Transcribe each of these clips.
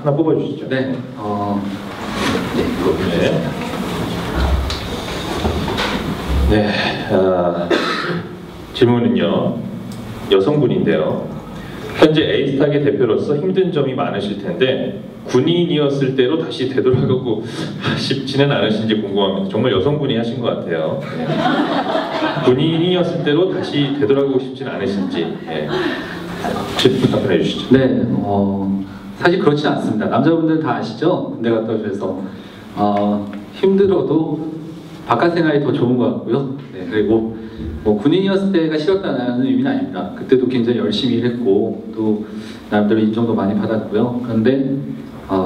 하나 뽑아주시죠. 네. 네. 네. 질문은요. 여성분인데요. 현재 에이스탁의 대표로서 힘든 점이 많으실 텐데 군인이었을 때로 다시 되돌아가고 싶지는 않으신지 궁금합니다. 정말 여성분이 하신 것 같아요. 네. 군인이었을 때로 다시 되돌아가고 싶지는 않으신지 질문 답변해 주시죠. 네. 사실 그렇지 않습니다. 남자분들 다 아시죠? 군대 갔다 오셔서 힘들어도 바깥 생활이 더 좋은 것 같고요. 네, 그리고 뭐 군인이었을 때가 싫었다는 의미는 아닙니다. 그때도 굉장히 열심히 일했고 또 나름대로 인정도 많이 받았고요. 그런데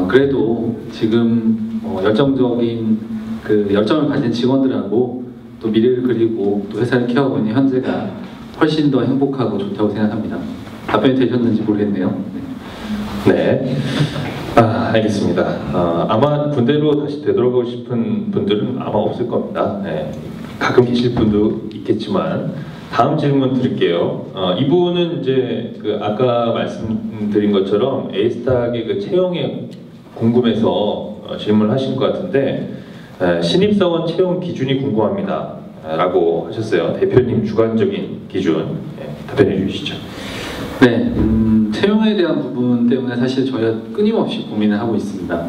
그래도 지금 열정적인 그 열정을 가진 직원들하고 또 미래를 그리고 또 회사를 키워가고 있는 현재가 훨씬 더 행복하고 좋다고 생각합니다. 답변이 되셨는지 모르겠네요. 네. 알겠습니다. 아마 군대로 다시 되돌아가고 싶은 분들은 아마 없을 겁니다. 네. 가끔 계실 분도 있겠지만 다음 질문 드릴게요. 이분은 이제 그 아까 말씀드린 것처럼 에이스탁의 그 채용에 궁금해서 질문하신 것 같은데 신입사원 채용 기준이 궁금합니다. 라고 하셨어요. 대표님 주관적인 기준 답변해 주시죠. 네, 채용에 대한 부분 때문에 사실 저희가 끊임없이 고민을 하고 있습니다.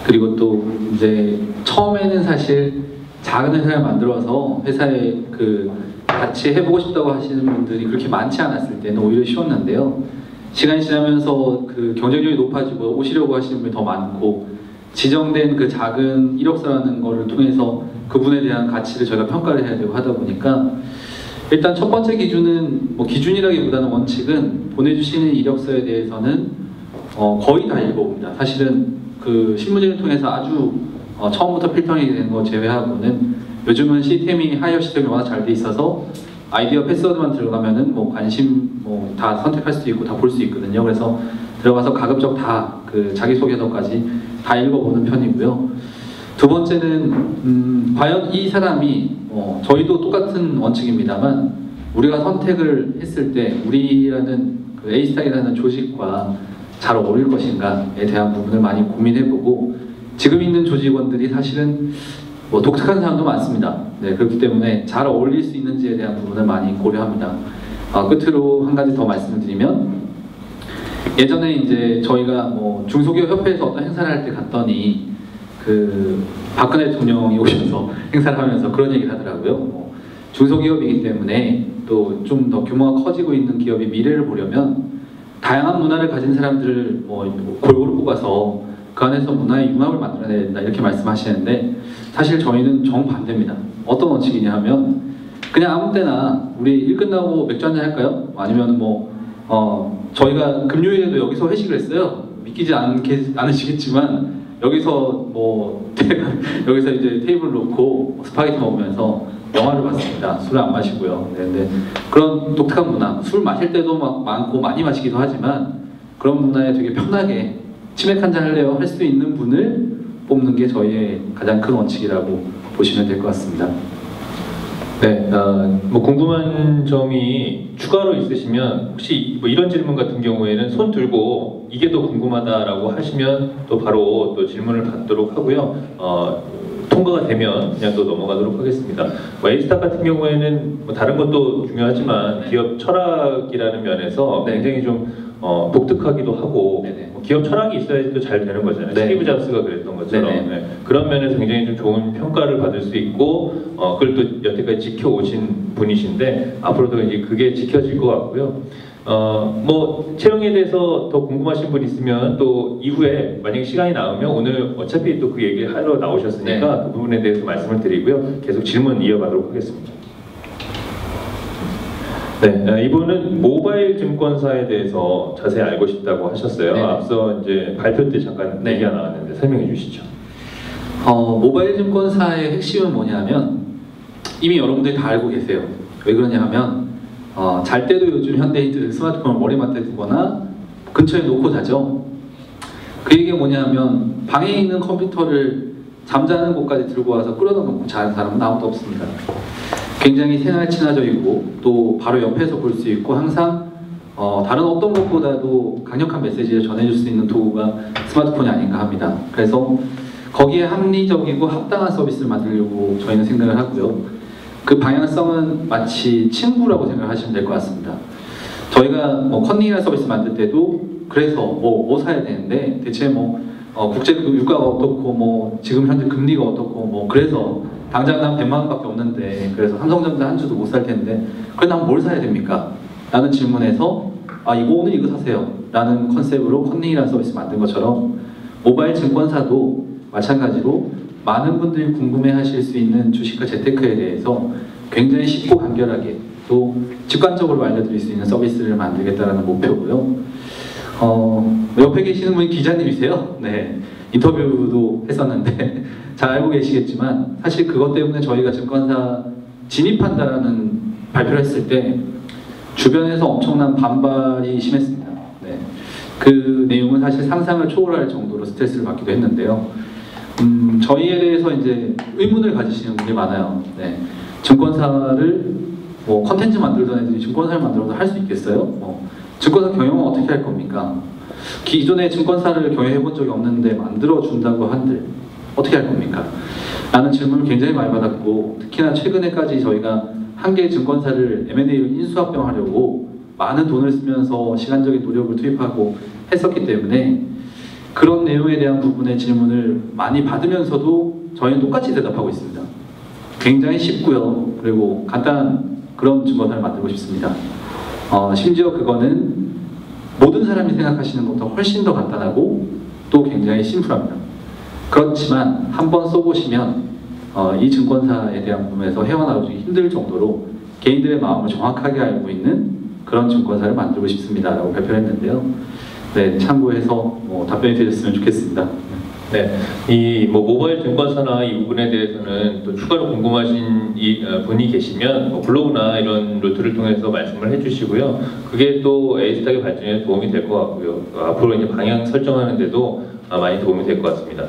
그리고 또 이제 처음에는 사실 작은 회사를 만들어서 회사에 그 같이 해보고 싶다고 하시는 분들이 그렇게 많지 않았을 때는 오히려 쉬웠는데요. 시간이 지나면서 그 경쟁력이 높아지고 오시려고 하시는 분이 더 많고 지정된 그 작은 이력서라는 거를 통해서 그분에 대한 가치를 저희가 평가를 해야 되고 하다 보니까 일단 첫 번째 기준은 뭐 기준이라기보다는 원칙은 보내주시는 이력서에 대해서는 거의 다 읽어봅니다. 사실은 그 신문지를 통해서 아주 처음부터 필터링이 되는 거 제외하고는 요즘은 시스템이 하이어 시스템이 워낙 잘 돼 있어서 아이디어 패스워드만 들어가면은 뭐 관심 뭐 다 선택할 수도 있고 다 볼 수 있거든요. 그래서 들어가서 가급적 다 그 자기소개서까지 다 읽어보는 편이고요. 두 번째는 과연 이 사람이 저희도 똑같은 원칙입니다만 우리가 선택을 했을 때 우리라는 그 에이스탁이라는 조직과 잘 어울릴 것인가에 대한 부분을 많이 고민해보고 지금 있는 조직원들이 사실은 뭐 독특한 사람도 많습니다. 네, 그렇기 때문에 잘 어울릴 수 있는지에 대한 부분을 많이 고려합니다. 끝으로 한 가지 더 말씀을 드리면 예전에 이제 저희가 뭐 중소기업 협회에서 어떤 행사를 할 때 갔더니 그 박근혜 대통령이 오셔서 행사를 하면서 그런 얘기를 하더라고요. 중소기업이기 때문에 또 좀 더 규모가 커지고 있는 기업의 미래를 보려면 다양한 문화를 가진 사람들을 골고루 뽑아서 그 안에서 문화의 융합을 만들어내야 된다 이렇게 말씀하시는데 사실 저희는 정반대입니다. 어떤 원칙이냐 하면 그냥 아무 때나 우리 일 끝나고 맥주 한잔 할까요? 아니면 저희가 금요일에도 여기서 회식을 했어요. 믿기지 않으시겠지만 여기서 여기서 이제 테이블 놓고 스파게티 먹으면서 영화를 봤습니다. 술을 안 마시고요. 네, 근데 그런 독특한 문화, 술 마실 때도 많고 많이 마시기도 하지만 그런 문화에 되게 편하게 치맥 한잔 할래요? 할 수 있는 분을 뽑는 게 저희의 가장 큰 원칙이라고 보시면 될 것 같습니다. 네, 뭐 궁금한 점이 추가로 있으시면 혹시 뭐 이런 질문 같은 경우에는 손 들고 이게 더 궁금하다라고 하시면 또 바로 또 질문을 받도록 하고요. 통과가 되면 그냥 또 넘어가도록 하겠습니다. 뭐 에이스탁 같은 경우에는 뭐 다른 것도 중요하지만 기업 철학이라는 면에서 굉장히 좀 독특하기도 하고 기업 철학이 있어야지 또 잘 되는 거잖아요. 스티브 잡스가 그랬던 것처럼 그런 면에서 굉장히 좀 좋은 평가를 받을 수 있고 그걸 또 여태까지 지켜오신 분이신데 앞으로도 이제 그게 지켜질 것 같고요. 뭐 채용에 대해서 더 궁금하신 분 있으면 또 이후에 만약에 시간이 나오면 오늘 어차피 또 그 얘기를 하러 나오셨으니까 그 부분에 대해서 말씀을 드리고요. 계속 질문 이어가도록 하겠습니다. 네, 이분은 모바일 증권사에 대해서 자세히 알고 싶다고 하셨어요. 앞서 이제 발표 때 잠깐 얘기가 나왔는데 설명해 주시죠. 모바일 증권사의 핵심은 뭐냐면 이미 여러분들이 다 알고 계세요. 왜 그러냐 하면 잘 때도 요즘 현대인들은 스마트폰을 머리맡에 두거나 근처에 놓고 자죠. 그 얘기가 뭐냐면 방에 있는 컴퓨터를 잠자는 곳까지 들고 와서 끌어놓고 자는 사람은 아무도 없습니다. 굉장히 생활 친화적이고 또 바로 옆에서 볼 수 있고 항상 다른 어떤 것보다도 강력한 메시지를 전해줄 수 있는 도구가 스마트폰이 아닌가 합니다. 그래서 거기에 합리적이고 합당한 서비스를 만들려고 저희는 생각을 하고요. 그 방향성은 마치 친구라고 생각하시면 될 것 같습니다. 저희가 뭐 컨닝이라는 서비스 만들 때도 그래서 뭐 사야 되는데 대체 뭐 국제 유가가 어떻고 뭐 지금 현재 금리가 어떻고 뭐 그래서 당장 난 100만 원밖에 없는데 그래서 삼성전자 한 주도 못 살 텐데 그래 난 뭘 사야 됩니까? 라는 질문에서 이거 오늘 이거 사세요 라는 컨셉으로 컨닝이라는 서비스 만든 것처럼 모바일 증권사도 마찬가지로 많은 분들이 궁금해 하실 수 있는 주식과 재테크에 대해서 굉장히 쉽고 간결하게 또 직관적으로 알려드릴 수 있는 서비스를 만들겠다는 목표고요. 옆에 계시는 분이 기자님이세요. 네, 인터뷰도 했었는데 잘 알고 계시겠지만 사실 그것 때문에 저희가 증권사 진입한다라는 발표를 했을 때 주변에서 엄청난 반발이 심했습니다. 네, 그 내용은 사실 상상을 초월할 정도로 스트레스를 받기도 했는데요. 저희에 대해서 이제 의문을 가지시는 분들이 많아요. 네, 증권사를 뭐 컨텐츠 만들던 애들이 증권사를 만들어서 할 수 있겠어요? 증권사 경영은 어떻게 할 겁니까? 기존에 증권사를 경영해 본 적이 없는데 만들어 준다고 한들 어떻게 할 겁니까? 라는 질문을 굉장히 많이 받았고 특히나 최근에까지 저희가 한 개의 증권사를 M&A로 인수합병하려고 많은 돈을 쓰면서 시간적인 노력을 투입하고 했었기 때문에 그런 내용에 대한 부분의 질문을 많이 받으면서도 저희는 똑같이 대답하고 있습니다. 굉장히 쉽고요. 그리고 간단한 그런 증권사를 만들고 싶습니다. 심지어 그거는 모든 사람이 생각하시는 것보다 훨씬 더 간단하고 또 굉장히 심플합니다. 그렇지만 한번 써보시면 이 증권사에 대한 부분에서 헤어나오기 힘들 정도로 개인들의 마음을 정확하게 알고 있는 그런 증권사를 만들고 싶습니다 라고 발표를 했는데요. 네, 참고해서 답변이 되셨으면 좋겠습니다. 네, 이 모바일 증권사나 이 부분에 대해서는 또 추가로 궁금하신 분이 계시면 블로그나 이런 루트를 통해서 말씀을 해주시고요. 그게 또 에이스탁의 발전에 도움이 될 것 같고요. 앞으로 이제 방향 설정하는데도 많이 도움이 될 것 같습니다.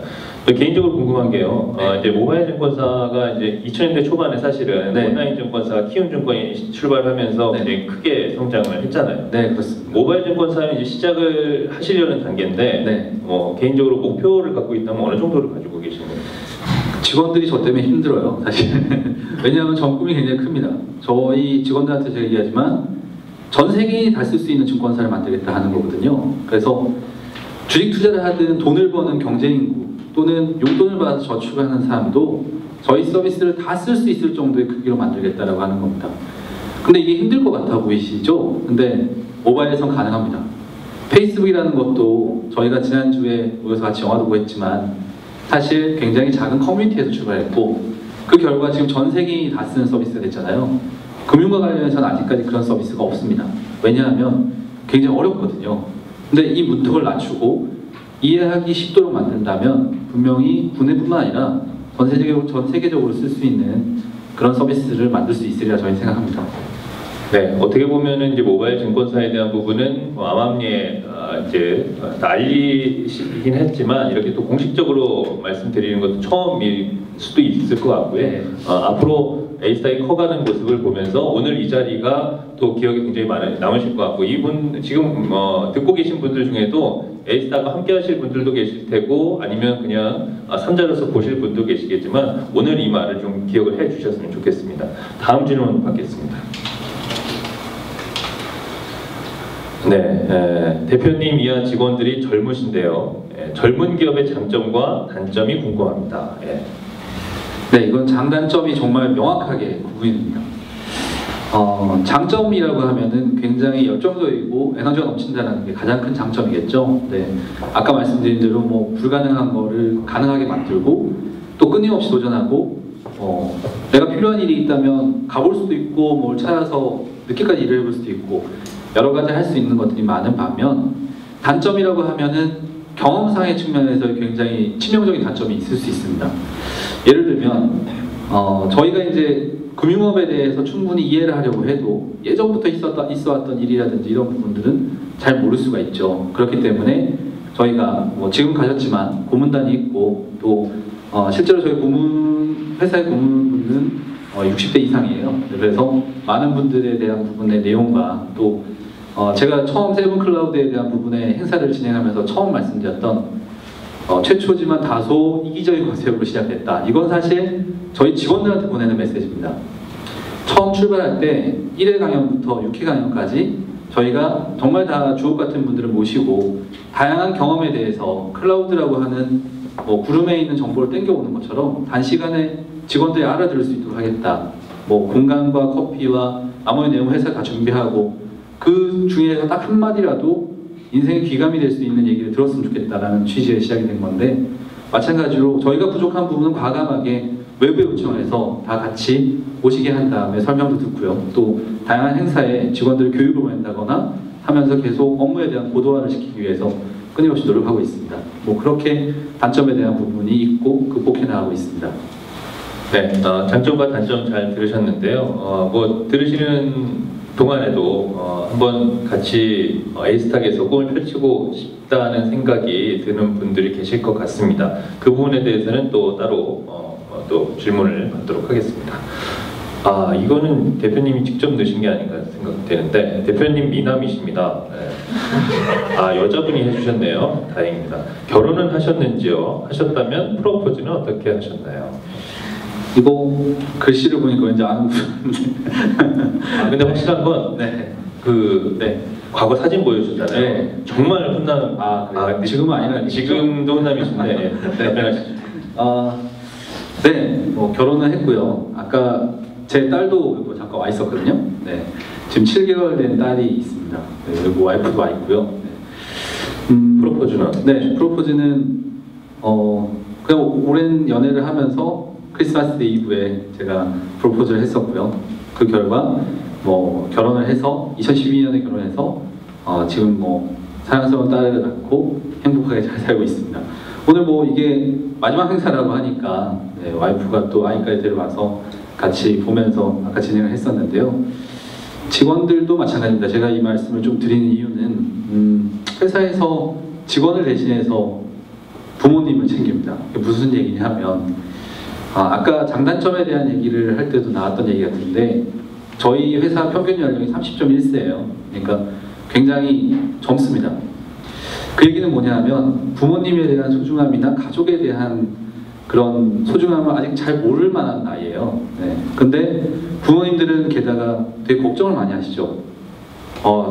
개인적으로 궁금한 게요. 네. 이제 모바일 증권사가 이제 2000년대 초반에 사실은 네. 온라인 증권사 키움증권이 출발하면서 네. 굉장히 크게 성장을 했잖아요. 네, 그렇습니다. 모바일 증권사는 이제 시작을 하시려는 단계인데 네. 개인적으로 목표를 갖고 있다면 어느 정도를 가지고 계시는 거예요? 직원들이 저 때문에 힘들어요, 사실. 왜냐하면 전 꿈이 굉장히 큽니다. 저희 직원들한테 제가 얘기하지만 전 세계인이 다 쓸 수 있는 증권사를 만들겠다 하는 거거든요. 그래서 주식 투자를 하든 돈을 버는 경제인구 또는 용돈을 받아서 저축을 하는 사람도 저희 서비스를 다 쓸 수 있을 정도의 크기로 만들겠다라고 하는 겁니다. 근데 이게 힘들 것 같아 보이시죠? 근데 모바일에선 가능합니다. 페이스북이라는 것도 저희가 지난주에 모여서 같이 영화도 보고 했지만 사실 굉장히 작은 커뮤니티에서 출발했고 그 결과 지금 전 세계인이 다 쓰는 서비스가 됐잖아요. 금융과 관련해서는 아직까지 그런 서비스가 없습니다. 왜냐하면 굉장히 어렵거든요. 근데 이 문턱을 낮추고 이해하기 쉽도록 만든다면 분명히 국내뿐만 아니라 전 세계적으로 쓸 수 있는 그런 서비스를 만들 수 있으리라 저희 생각합니다. 네, 어떻게 보면은 이제 모바일 증권사에 대한 부분은 암암리에 이제 알리시긴 했지만 이렇게 또 공식적으로 말씀드리는 것도 처음일 수도 있을 것 같고요. 네. 앞으로 에이스탁이 커가는 모습을 보면서 오늘 이 자리가 또 기억에 굉장히 남으실 것 같고 이분 지금 듣고 계신 분들 중에도 에이스탁과 함께하실 분들도 계실 테고 아니면 그냥 삼자로서 보실 분도 계시겠지만 오늘 이 말을 좀 기억을 해주셨으면 좋겠습니다. 다음 질문 받겠습니다. 네, 대표님 이하 직원들이 젊으신데요. 젊은 기업의 장점과 단점이 궁금합니다. 네, 이건 장단점이 정말 명확하게 구분이 됩니다. 장점이라고 하면은 굉장히 열정적이고 에너지가 넘친다는 게 가장 큰 장점이겠죠. 네, 아까 말씀드린 대로 불가능한 거를 가능하게 만들고 또 끊임없이 도전하고 내가 필요한 일이 있다면 가볼 수도 있고 뭘 찾아서 늦게까지 일을 해볼 수도 있고 여러 가지 할 수 있는 것들이 많은 반면 단점이라고 하면은 경험상의 측면에서 굉장히 치명적인 단점이 있을 수 있습니다. 예를 들면 저희가 이제 금융업에 대해서 충분히 이해를 하려고 해도 예전부터 있어왔던 일이라든지 이런 부분들은 잘 모를 수가 있죠. 그렇기 때문에 저희가 지금 가셨지만 고문단이 있고 또 실제로 저희 회사의 고문분은 60대 이상이에요. 그래서 많은 분들에 대한 부분의 내용과 또 제가 처음 세븐클라우드에 대한 부분의 행사를 진행하면서 처음 말씀드렸던 최초지만 다소 이기적인 컨셉으로 시작됐다. 이건 사실 저희 직원들한테 보내는 메시지입니다. 처음 출발할 때 1회 강연부터 6회 강연까지 저희가 정말 다 주옥 같은 분들을 모시고 다양한 경험에 대해서 클라우드라고 하는 구름에 있는 정보를 땡겨오는 것처럼 단시간에 직원들이 알아들을 수 있도록 하겠다. 공간과 커피와 나머지 내용 회사 다 준비하고 그 중에서 딱 한마디라도 인생의 귀감이 될 수 있는 얘기를 들었으면 좋겠다라는 취지에 시작이 된 건데, 마찬가지로 저희가 부족한 부분은 과감하게 외부에 요청해서 다 같이 오시게 한 다음에 설명도 듣고요. 또 다양한 행사에 직원들 교육을 보낸다거나 하면서 계속 업무에 대한 고도화를 시키기 위해서 끊임없이 노력하고 있습니다. 그렇게 단점에 대한 부분이 있고 극복해 나가고 있습니다. 네, 장점과 단점 잘 들으셨는데요. 들으시는 동안에도 한번 같이 에이스탁에서 꿈을 펼치고 싶다는 생각이 드는 분들이 계실 것 같습니다. 그 부분에 대해서는 또 따로 또 질문을 받도록 하겠습니다. 이거는 대표님이 직접 넣으신 게 아닌가 생각되는데, 대표님 미남이십니다. 네. 여자분이 해주셨네요. 다행입니다. 결혼은 하셨는지요? 하셨다면 프로포즈는 어떻게 하셨나요? 이거 글씨를 보니까 왠지 아는 분인데. 근데 확실한 건 과거 사진 보여주셨잖아요. 네. 정말 훈남. 지금은 아니라 지금도 훈남이신데. 네, 결혼을 했고요. 아까 제 딸도 잠깐 와 있었거든요. 네, 지금 7개월 된 딸이 있습니다. 네, 그리고 와이프도 와 있고요. 네. 프로포즈는? 네, 프로포즈는 그냥 오랜 연애를 하면서 크리스마스 이브에 제가 프로포즈를 했었고요. 그 결과 결혼을 해서 2012년에 결혼해서 지금 사랑스러운 딸을 낳고 행복하게 잘 살고 있습니다. 오늘 이게 마지막 행사라고 하니까 와이프가 또 아이까지 데려와서 같이 보면서 아까 진행을 했었는데요. 직원들도 마찬가지입니다. 제가 이 말씀을 좀 드리는 이유는 회사에서 직원을 대신해서 부모님을 챙깁니다. 이게 무슨 얘기냐면 아까 장단점에 대한 얘기를 할 때도 나왔던 얘기 같은데, 저희 회사 평균 연령이 30.1세예요. 그러니까 굉장히 젊습니다. 그 얘기는 뭐냐면 부모님에 대한 소중함이나 가족에 대한 그런 소중함을 아직 잘 모를 만한 나이예요. 네. 근데 부모님들은 게다가 되게 걱정을 많이 하시죠.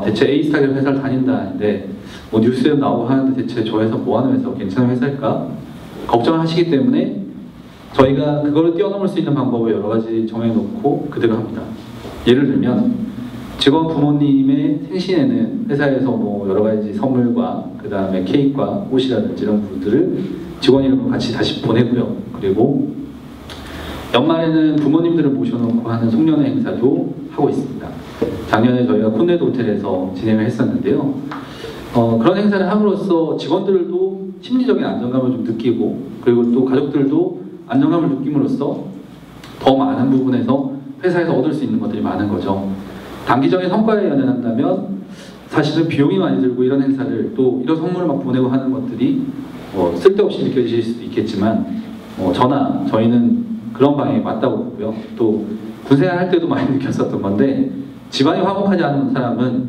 대체 A스타일 회사를 다닌다는데 뉴스에 나오고 하는데 대체 저 회사 뭐 하는 회사, 괜찮은 회사일까? 걱정을 하시기 때문에 저희가 그거를 뛰어넘을 수 있는 방법을 여러 가지 정해놓고 그대로 합니다. 예를 들면 직원 부모님의 생신에는 회사에서 여러 가지 선물과 그 다음에 케이크와 옷이라든지 이런 부분들을 직원 이름으로 같이 다시 보내고요. 그리고 연말에는 부모님들을 모셔놓고 하는 송년회 행사도 하고 있습니다. 작년에 저희가 콘네드 호텔에서 진행을 했었는데요. 그런 행사를 함으로써 직원들도 심리적인 안정감을 좀 느끼고, 그리고 또 가족들도 안정감을 느낌으로써 더 많은 부분에서 회사에서 얻을 수 있는 것들이 많은 거죠. 단기적인 성과에 연연한다면 사실은 비용이 많이 들고 이런 행사를 또 이런 선물을 막 보내고 하는 것들이 쓸데없이 느껴지실 수도 있겠지만 저희는 그런 방향이 맞다고 보고요. 또 군생활 할 때도 많이 느꼈었던 건데, 집안이 화목하지 않은 사람은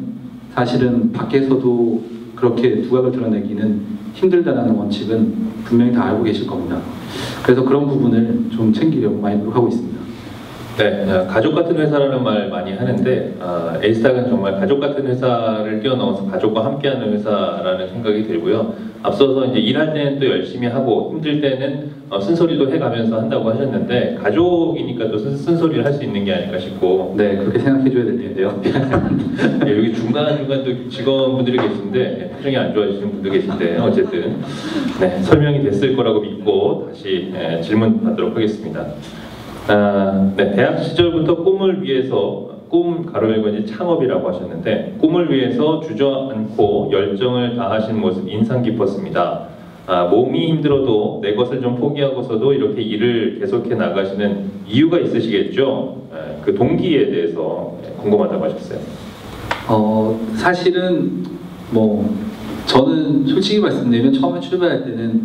사실은 밖에서도 그렇게 두각을 드러내기는 힘들다라는 원칙은 분명히 다 알고 계실 겁니다. 그래서 그런 부분을 좀 챙기려고 많이 노력하고 있습니다. 네, 가족 같은 회사라는 말 많이 하는데 에이스탁은 정말 가족 같은 회사를 뛰어넘어서 가족과 함께하는 회사라는 생각이 들고요. 앞서서 이제 일할 때는 또 열심히 하고 힘들 때는 쓴소리도 해가면서 한다고 하셨는데, 가족이니까 또 쓴소리를 할 수 있는 게 아닐까 싶고. 네, 그렇게 생각해줘야 될 텐데요. 여기 중간중간 또 직원분들이 계신데 표정이 안 좋아지시는 분들 계신데 어쨌든 설명이 됐을 거라고 믿고 다시 질문 받도록 하겠습니다. 대학 시절부터 꿈을 위해서, 꿈 가로 열고 이제 창업이라고 하셨는데, 꿈을 위해서 주저앉고 열정을 다하신 모습 인상 깊었습니다. 몸이 힘들어도 내 것을 좀 포기하고서도 이렇게 일을 계속해 나가시는 이유가 있으시겠죠? 그 동기에 대해서 궁금하다고 하셨어요. 사실은 저는 솔직히 말씀드리면 처음에 출발할 때는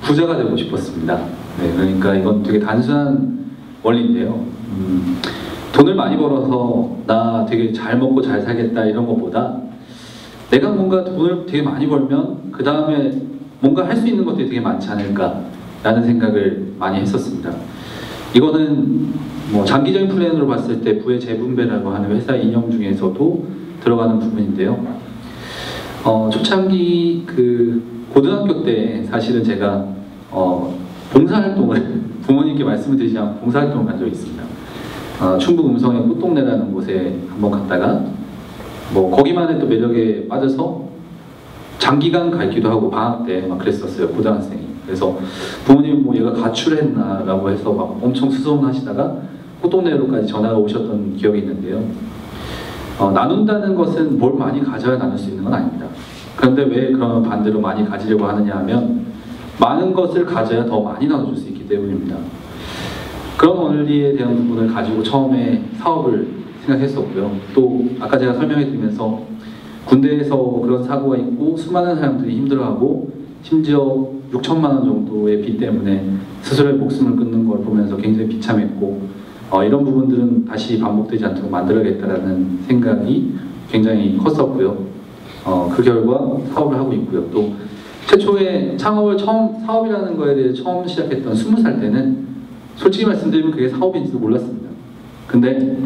부자가 되고 싶었습니다. 네, 그러니까 이건 되게 단순한 원리인데요. 돈을 많이 벌어서 나 되게 잘 먹고 잘 살겠다 이런 것보다 내가 뭔가 돈을 되게 많이 벌면 그 다음에 뭔가 할 수 있는 것들이 되게 많지 않을까라는 생각을 많이 했었습니다. 이거는 뭐 장기적인 플랜으로 봤을 때 부의 재분배라고 하는 회사 이념 중에서도 들어가는 부분인데요. 초창기 그 고등학교 때 사실은 제가 봉사활동을 부모님께 말씀을 드리지 않고 봉사활동을 간 적이 있습니다. 충북 음성의 꽃동네라는 곳에 한번 갔다가 뭐 거기만의 또 매력에 빠져서 장기간 가 있기도 하고 방학 때 막 그랬었어요, 고등학생이. 그래서 부모님이 뭐 얘가 가출했나라고 해서 막 엄청 수소문하시다가 꽃동네로까지 전화가 오셨던 기억이 있는데요. 나눈다는 것은 뭘 많이 가져야 나눌 수 있는 건 아닙니다. 그런데 왜 그러면 반대로 많이 가지려고 하느냐 하면 많은 것을 가져야 더 많이 나눠줄 수 있기 때문입니다. 그런 원리에 대한 부분을 가지고 처음에 사업을 생각했었고요. 또 아까 제가 설명해 드리면서 군대에서 그런 사고가 있고 수많은 사람들이 힘들어하고 심지어 6천만 원 정도의 빚 때문에 스스로의 목숨을 끊는 걸 보면서 굉장히 비참했고 이런 부분들은 다시 반복되지 않도록 만들어야겠다라는 생각이 굉장히 컸었고요. 그 결과 사업을 하고 있고요. 또 최초에 창업을 사업이라는 거에 대해 처음 시작했던 20살 때는 솔직히 말씀드리면 그게 사업인지도 몰랐습니다. 근데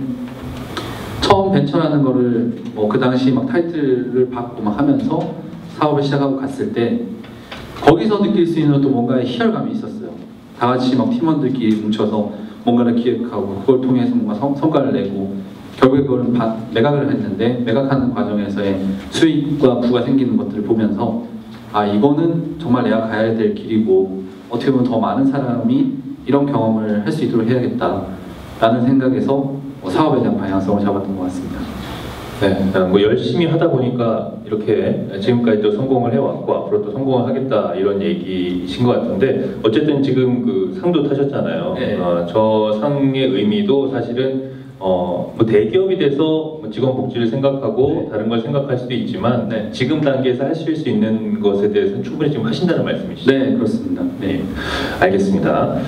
처음 벤처라는 거를 그 당시 막 타이틀을 받고 막 하면서 사업을 시작하고 갔을 때 거기서 느낄 수 있는 또 뭔가의 희열감이 있었어요. 다 같이 막 팀원들끼리 뭉쳐서 뭔가를 기획하고 그걸 통해서 뭔가 성과를 내고 결국에 그걸 매각을 했는데 매각하는 과정에서의 수익과 부가 생기는 것들을 보면서 이거는 정말 내가 가야 될 길이고 어떻게 보면 더 많은 사람이 이런 경험을 할 수 있도록 해야겠다라는 생각에서 사업에 대한 방향성을 잡았던 것 같습니다. 네, 뭐 열심히 하다 보니까 이렇게 지금까지 또 성공을 해왔고 앞으로 또 성공을 하겠다 이런 얘기이신 것 같은데 어쨌든 지금 그 상도 타셨잖아요. 네. 저 상의 의미도 사실은 뭐 대기업이 돼서 뭐 직원 복지를 생각하고 네. 다른 걸 생각할 수도 있지만 네. 지금 단계에서 하실 수 있는 것에 대해서는 충분히 지금 하신다는 말씀이시죠? 네, 그렇습니다. 네, 알겠습니다.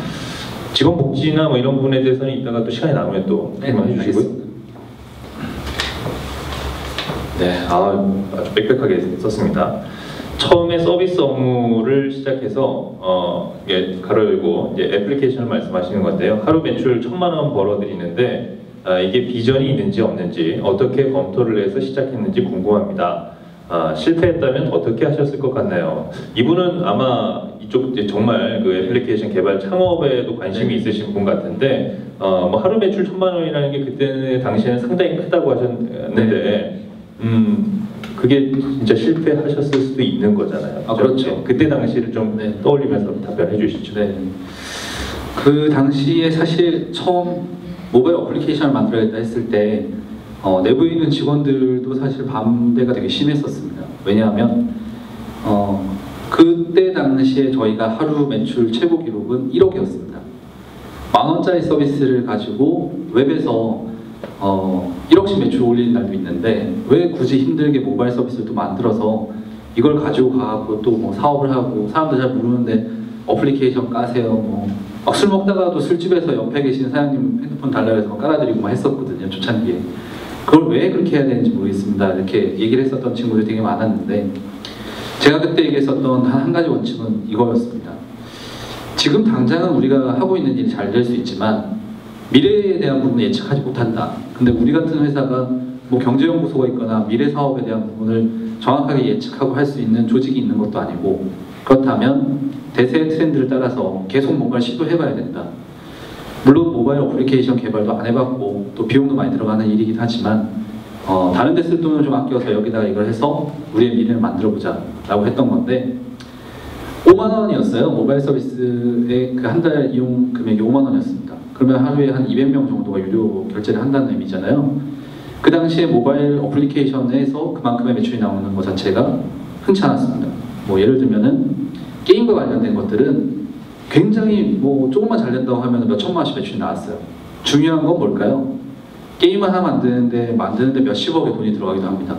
직원 복지나 뭐 이런 부분에 대해서는 이따가 또 시간이 나오면 또 설명해 주시고요. 네, 아주 빽빽하게 썼습니다. 처음에 서비스 업무를 시작해서 가로 열고 이제 애플리케이션을 말씀하시는 건데요. 하루 매출 1,000만 원 벌어들이는데 이게 비전이 있는지 없는지 어떻게 검토를 해서 시작했는지 궁금합니다. 실패했다면 어떻게 하셨을 것 같나요? 이분은 아마 이쪽 이제 정말 그 애플리케이션 개발 창업에도 관심이 있으신 분 같은데 뭐 하루 매출 1,000만 원이라는 게 그때 당시에는 상당히 크다고 하셨는데 그게 진짜 실패하셨을 수도 있는 거잖아요. 그렇죠. 그때 당시를 좀 떠올리면서 답변해 주시죠. 네. 그 당시에 사실 처음 모바일 어플리케이션을 만들어야겠다 했을 때 내부에 있는 직원들도 사실 반대가 되게 심했었습니다. 왜냐하면 그때 당시에 저희가 하루 매출 최고 기록은 1억이었습니다. 10,000원짜리 서비스를 가지고 웹에서 1억씩 매출 올리는 날도 있는데 왜 굳이 힘들게 모바일 서비스를 또 만들어서 이걸 가지고 가고 또 뭐 사업을 하고 사람들 잘 모르는데 어플리케이션 까세요. 막 술 먹다가도 술집에서 옆에 계신 사장님 핸드폰 달라고 해서 막 깔아드리고 막 했었거든요, 초창기에. 그걸 왜 그렇게 해야 되는지 모르겠습니다. 이렇게 얘기를 했었던 친구들이 되게 많았는데 제가 그때 얘기했었던 단 한 가지 원칙은 이거였습니다. 지금 당장은 우리가 하고 있는 일이 잘 될 수 있지만 미래에 대한 부분을 예측하지 못한다. 근데 우리 같은 회사가 뭐 경제연구소가 있거나 미래 사업에 대한 부분을 정확하게 예측하고 할 수 있는 조직이 있는 것도 아니고 그렇다면 대세의 트렌드를 따라서 계속 뭔가를 시도해봐야 된다. 물론 모바일 어플리케이션 개발도 안 해봤고 또 비용도 많이 들어가는 일이긴 하지만 다른 데 쓸 돈을 좀 아껴서 여기다가 이걸 해서 우리의 미래를 만들어보자 라고 했던 건데 5만 원이었어요. 모바일 서비스의 그 한 달 이용 금액이 5만 원이었습니다. 그러면 하루에 한 200명 정도가 유료 결제를 한다는 의미잖아요. 그 당시에 모바일 어플리케이션에서 그만큼의 매출이 나오는 것 자체가 흔치 않았습니다. 뭐 예를 들면은 게임과 관련된 것들은 굉장히 뭐 조금만 잘 된다고 하면 몇 천만 원씩 매출이 나왔어요. 중요한 건 뭘까요? 게임 하나 만드는데 몇십억의 돈이 들어가기도 합니다.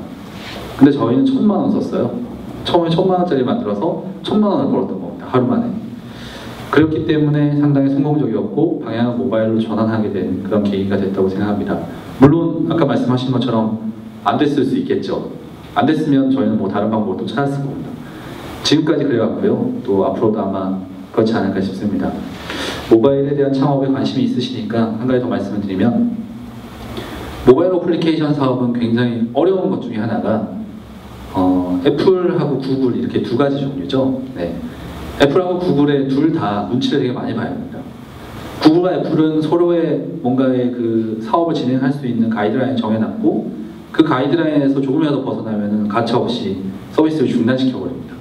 근데 저희는 1,000만 원 썼어요. 처음에 1,000만 원짜리 만들어서 1,000만 원을 벌었던 겁니다. 하루 만에. 그렇기 때문에 상당히 성공적이었고 방향을 모바일로 전환하게 된 그런 계기가 됐다고 생각합니다. 물론 아까 말씀하신 것처럼 안 됐을 수 있겠죠. 안 됐으면 저희는 뭐 다른 방법을 또 찾았을 겁니다. 지금까지 그래왔고요. 또 앞으로도 아마 그렇지 않을까 싶습니다. 모바일에 대한 창업에 관심이 있으시니까 한 가지 더 말씀을 드리면, 모바일 어플리케이션 사업은 굉장히 어려운 것 중에 하나가 애플하고 구글 이렇게 두 가지 종류죠. 네. 애플하고 구글의 둘 다 눈치를 되게 많이 봐야 합니다. 구글과 애플은 서로의 뭔가의 그 사업을 진행할 수 있는 가이드라인을 정해놨고, 그 가이드라인에서 조금이라도 벗어나면 가차없이 서비스를 중단시켜버립니다.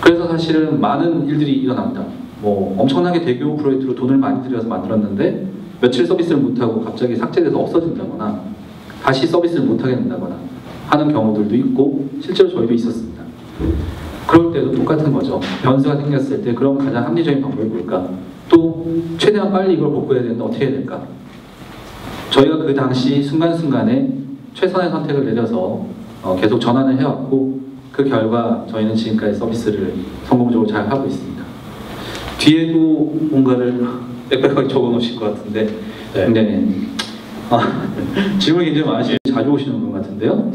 그래서 사실은 많은 일들이 일어납니다. 뭐 엄청나게 대규모 프로젝트로 돈을 많이 들여서 만들었는데 며칠 서비스를 못하고 갑자기 삭제돼서 없어진다거나 다시 서비스를 못하게 된다거나 하는 경우들도 있고, 실제로 저희도 있었습니다. 그럴 때도 똑같은 거죠. 변수가 생겼을 때 그럼 가장 합리적인 방법이 뭘까? 또 최대한 빨리 이걸 복구해야 되는데 어떻게 해야 될까? 저희가 그 당시 순간순간에 최선의 선택을 내려서 계속 전환을 해왔고, 그 결과 저희는 지금까지 서비스를 성공적으로 잘 하고 있습니다. 뒤에도 뭔가를 빽빽하게 적어놓으실 것 같은데, 네. 굉장히 질문이 굉장히 많으시고 자주 오시는 분 같은데요.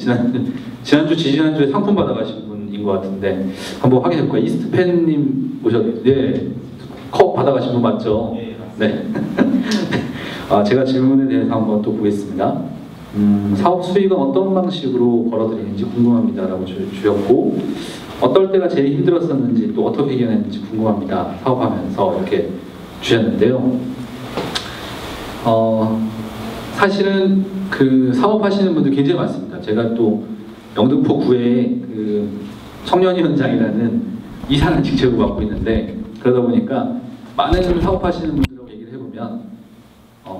지난주, 지지난주에 상품 받아가신 분인 것 같은데 한번 확인해볼까요? 이스트팬님 오셨는데, 네, 컵 받아가신 분 맞죠? 네. 제가 질문에 대해서 한번 또 보겠습니다. 사업 수익은 어떤 방식으로 벌어들이는지 궁금합니다라고 주셨고, 어떨 때가 제일 힘들었었는지 또 어떻게 이겨냈는지 궁금합니다. 사업하면서 이렇게 주셨는데요. 사실은 그 사업하시는 분들 굉장히 많습니다. 제가 또 영등포 구에 그 청년위원장이라는 이사는 직책을 맡고 있는데, 그러다 보니까 많은 사업하시는 분들하고 얘기를 해보면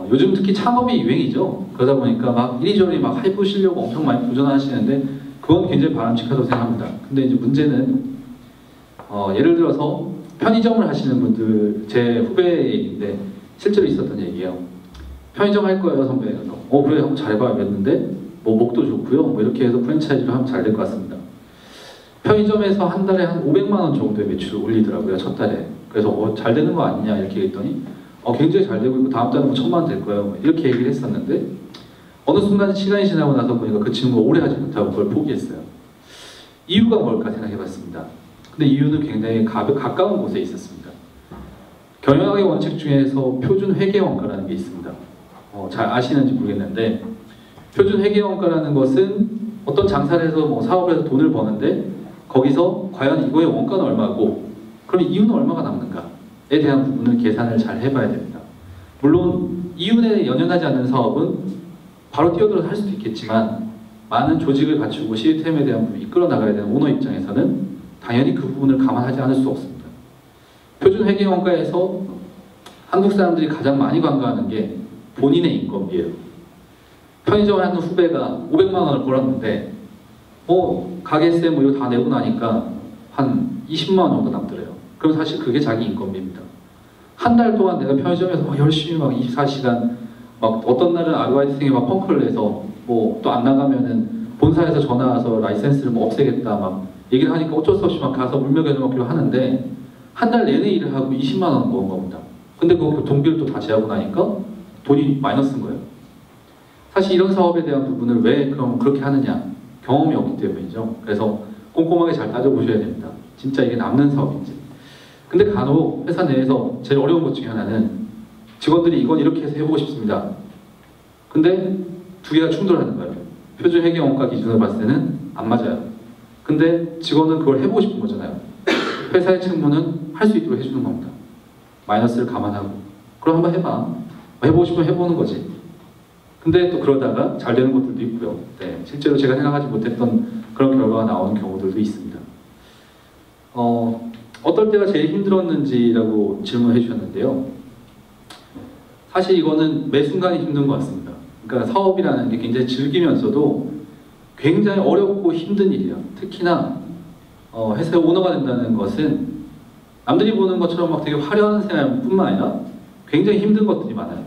요즘 특히 창업이 유행이죠. 그러다 보니까 막 이리저리 막 해보시려고 엄청 많이 도전하시는데 그건 굉장히 바람직하다고 생각합니다. 근데 이제 문제는 예를 들어서 편의점을 하시는 분들, 제 후배 얘기인데 실제로 있었던 얘기예요. 편의점 할 거예요 선배. 그래 한번 잘해봐 이랬는데 뭐 목도 좋고요. 뭐 이렇게 해서 프랜차이즈로 하면 잘 될 것 같습니다. 편의점에서 한 달에 한 500만 원 정도의 매출을 올리더라고요 첫 달에. 그래서 잘 되는 거 아니냐 이렇게 했더니 굉장히 잘 되고 있고 다음 달에 뭐 1000만 원 될 거예요 이렇게 얘기를 했었는데, 어느 순간 시간이 지나고 나서 보니까 그 친구가 오래 하지 못하고 그걸 포기했어요. 이유가 뭘까 생각해봤습니다. 근데 이유는 굉장히 가까운 곳에 있었습니다. 경영학의 원칙 중에서 표준 회계 원가라는 게 있습니다. 잘 아시는지 모르겠는데, 표준 회계 원가라는 것은 어떤 장사를 해서 뭐 사업을 해서 돈을 버는데 거기서 과연 이거의 원가는 얼마고 그럼 이윤은 얼마가 남는가에 대한 부분을 계산을 잘 해봐야 됩니다. 물론 이윤에 연연하지 않는 사업은 바로 뛰어들어서 할 수도 있겠지만, 많은 조직을 갖추고 시스템에 대한 부분을 이끌어 나가야 되는 오너 입장에서는 당연히 그 부분을 감안하지 않을 수 없습니다. 표준 회계 원가에서 한국 사람들이 가장 많이 관가하는 게 본인의 인건비예요. 편의점을 하는 후배가 500만 원을 벌었는데 가게세 뭐 이거 다 내고 나니까 한 20만 원 정도 남더래요. 그럼 사실 그게 자기 인건비입니다. 한 달 동안 내가 편의점에서 막 열심히 막 24시간 막 어떤 날은 아르바이트생이 막 펑크를 내서 뭐 또 안 나가면은 본사에서 전화 와서 라이센스를 뭐 없애겠다 막 얘기를 하니까 어쩔 수 없이 막 가서 물먹여 먹기로 하는데, 한 달 내내 일을 하고 20만 원 모은 겁니다. 근데 그 교통비를 또 다 제하고 나니까 돈이 마이너스인 거예요. 사실 이런 사업에 대한 부분을 왜 그럼 그렇게 하느냐? 경험이 없기 때문이죠. 그래서 꼼꼼하게 잘 따져보셔야 됩니다. 진짜 이게 남는 사업인지. 근데 간혹 회사 내에서 제일 어려운 것 중에 하나는 직원들이 이건 이렇게 해서 해보고 싶습니다. 근데 두 개가 충돌하는 거예요. 표준 회계 원가 기준으로 봤을 때는 안 맞아요. 근데 직원은 그걸 해보고 싶은 거잖아요. 회사의 책무는 할 수 있도록 해주는 겁니다. 마이너스를 감안하고 그럼 한번 해봐. 해보고 싶으면 해보는 거지. 근데 또 그러다가 잘 되는 것들도 있고요. 네, 실제로 제가 생각하지 못했던 그런 결과가 나오는 경우들도 있습니다. 어떨 때가 제일 힘들었는지라고 질문해 주셨는데요. 사실 이거는 매 순간이 힘든 것 같습니다. 그러니까 사업이라는 게 굉장히 즐기면서도 굉장히 어렵고 힘든 일이에요. 특히나 회사의 오너가 된다는 것은 남들이 보는 것처럼 막 되게 화려한 생활뿐만 아니라 굉장히 힘든 것들이 많아요.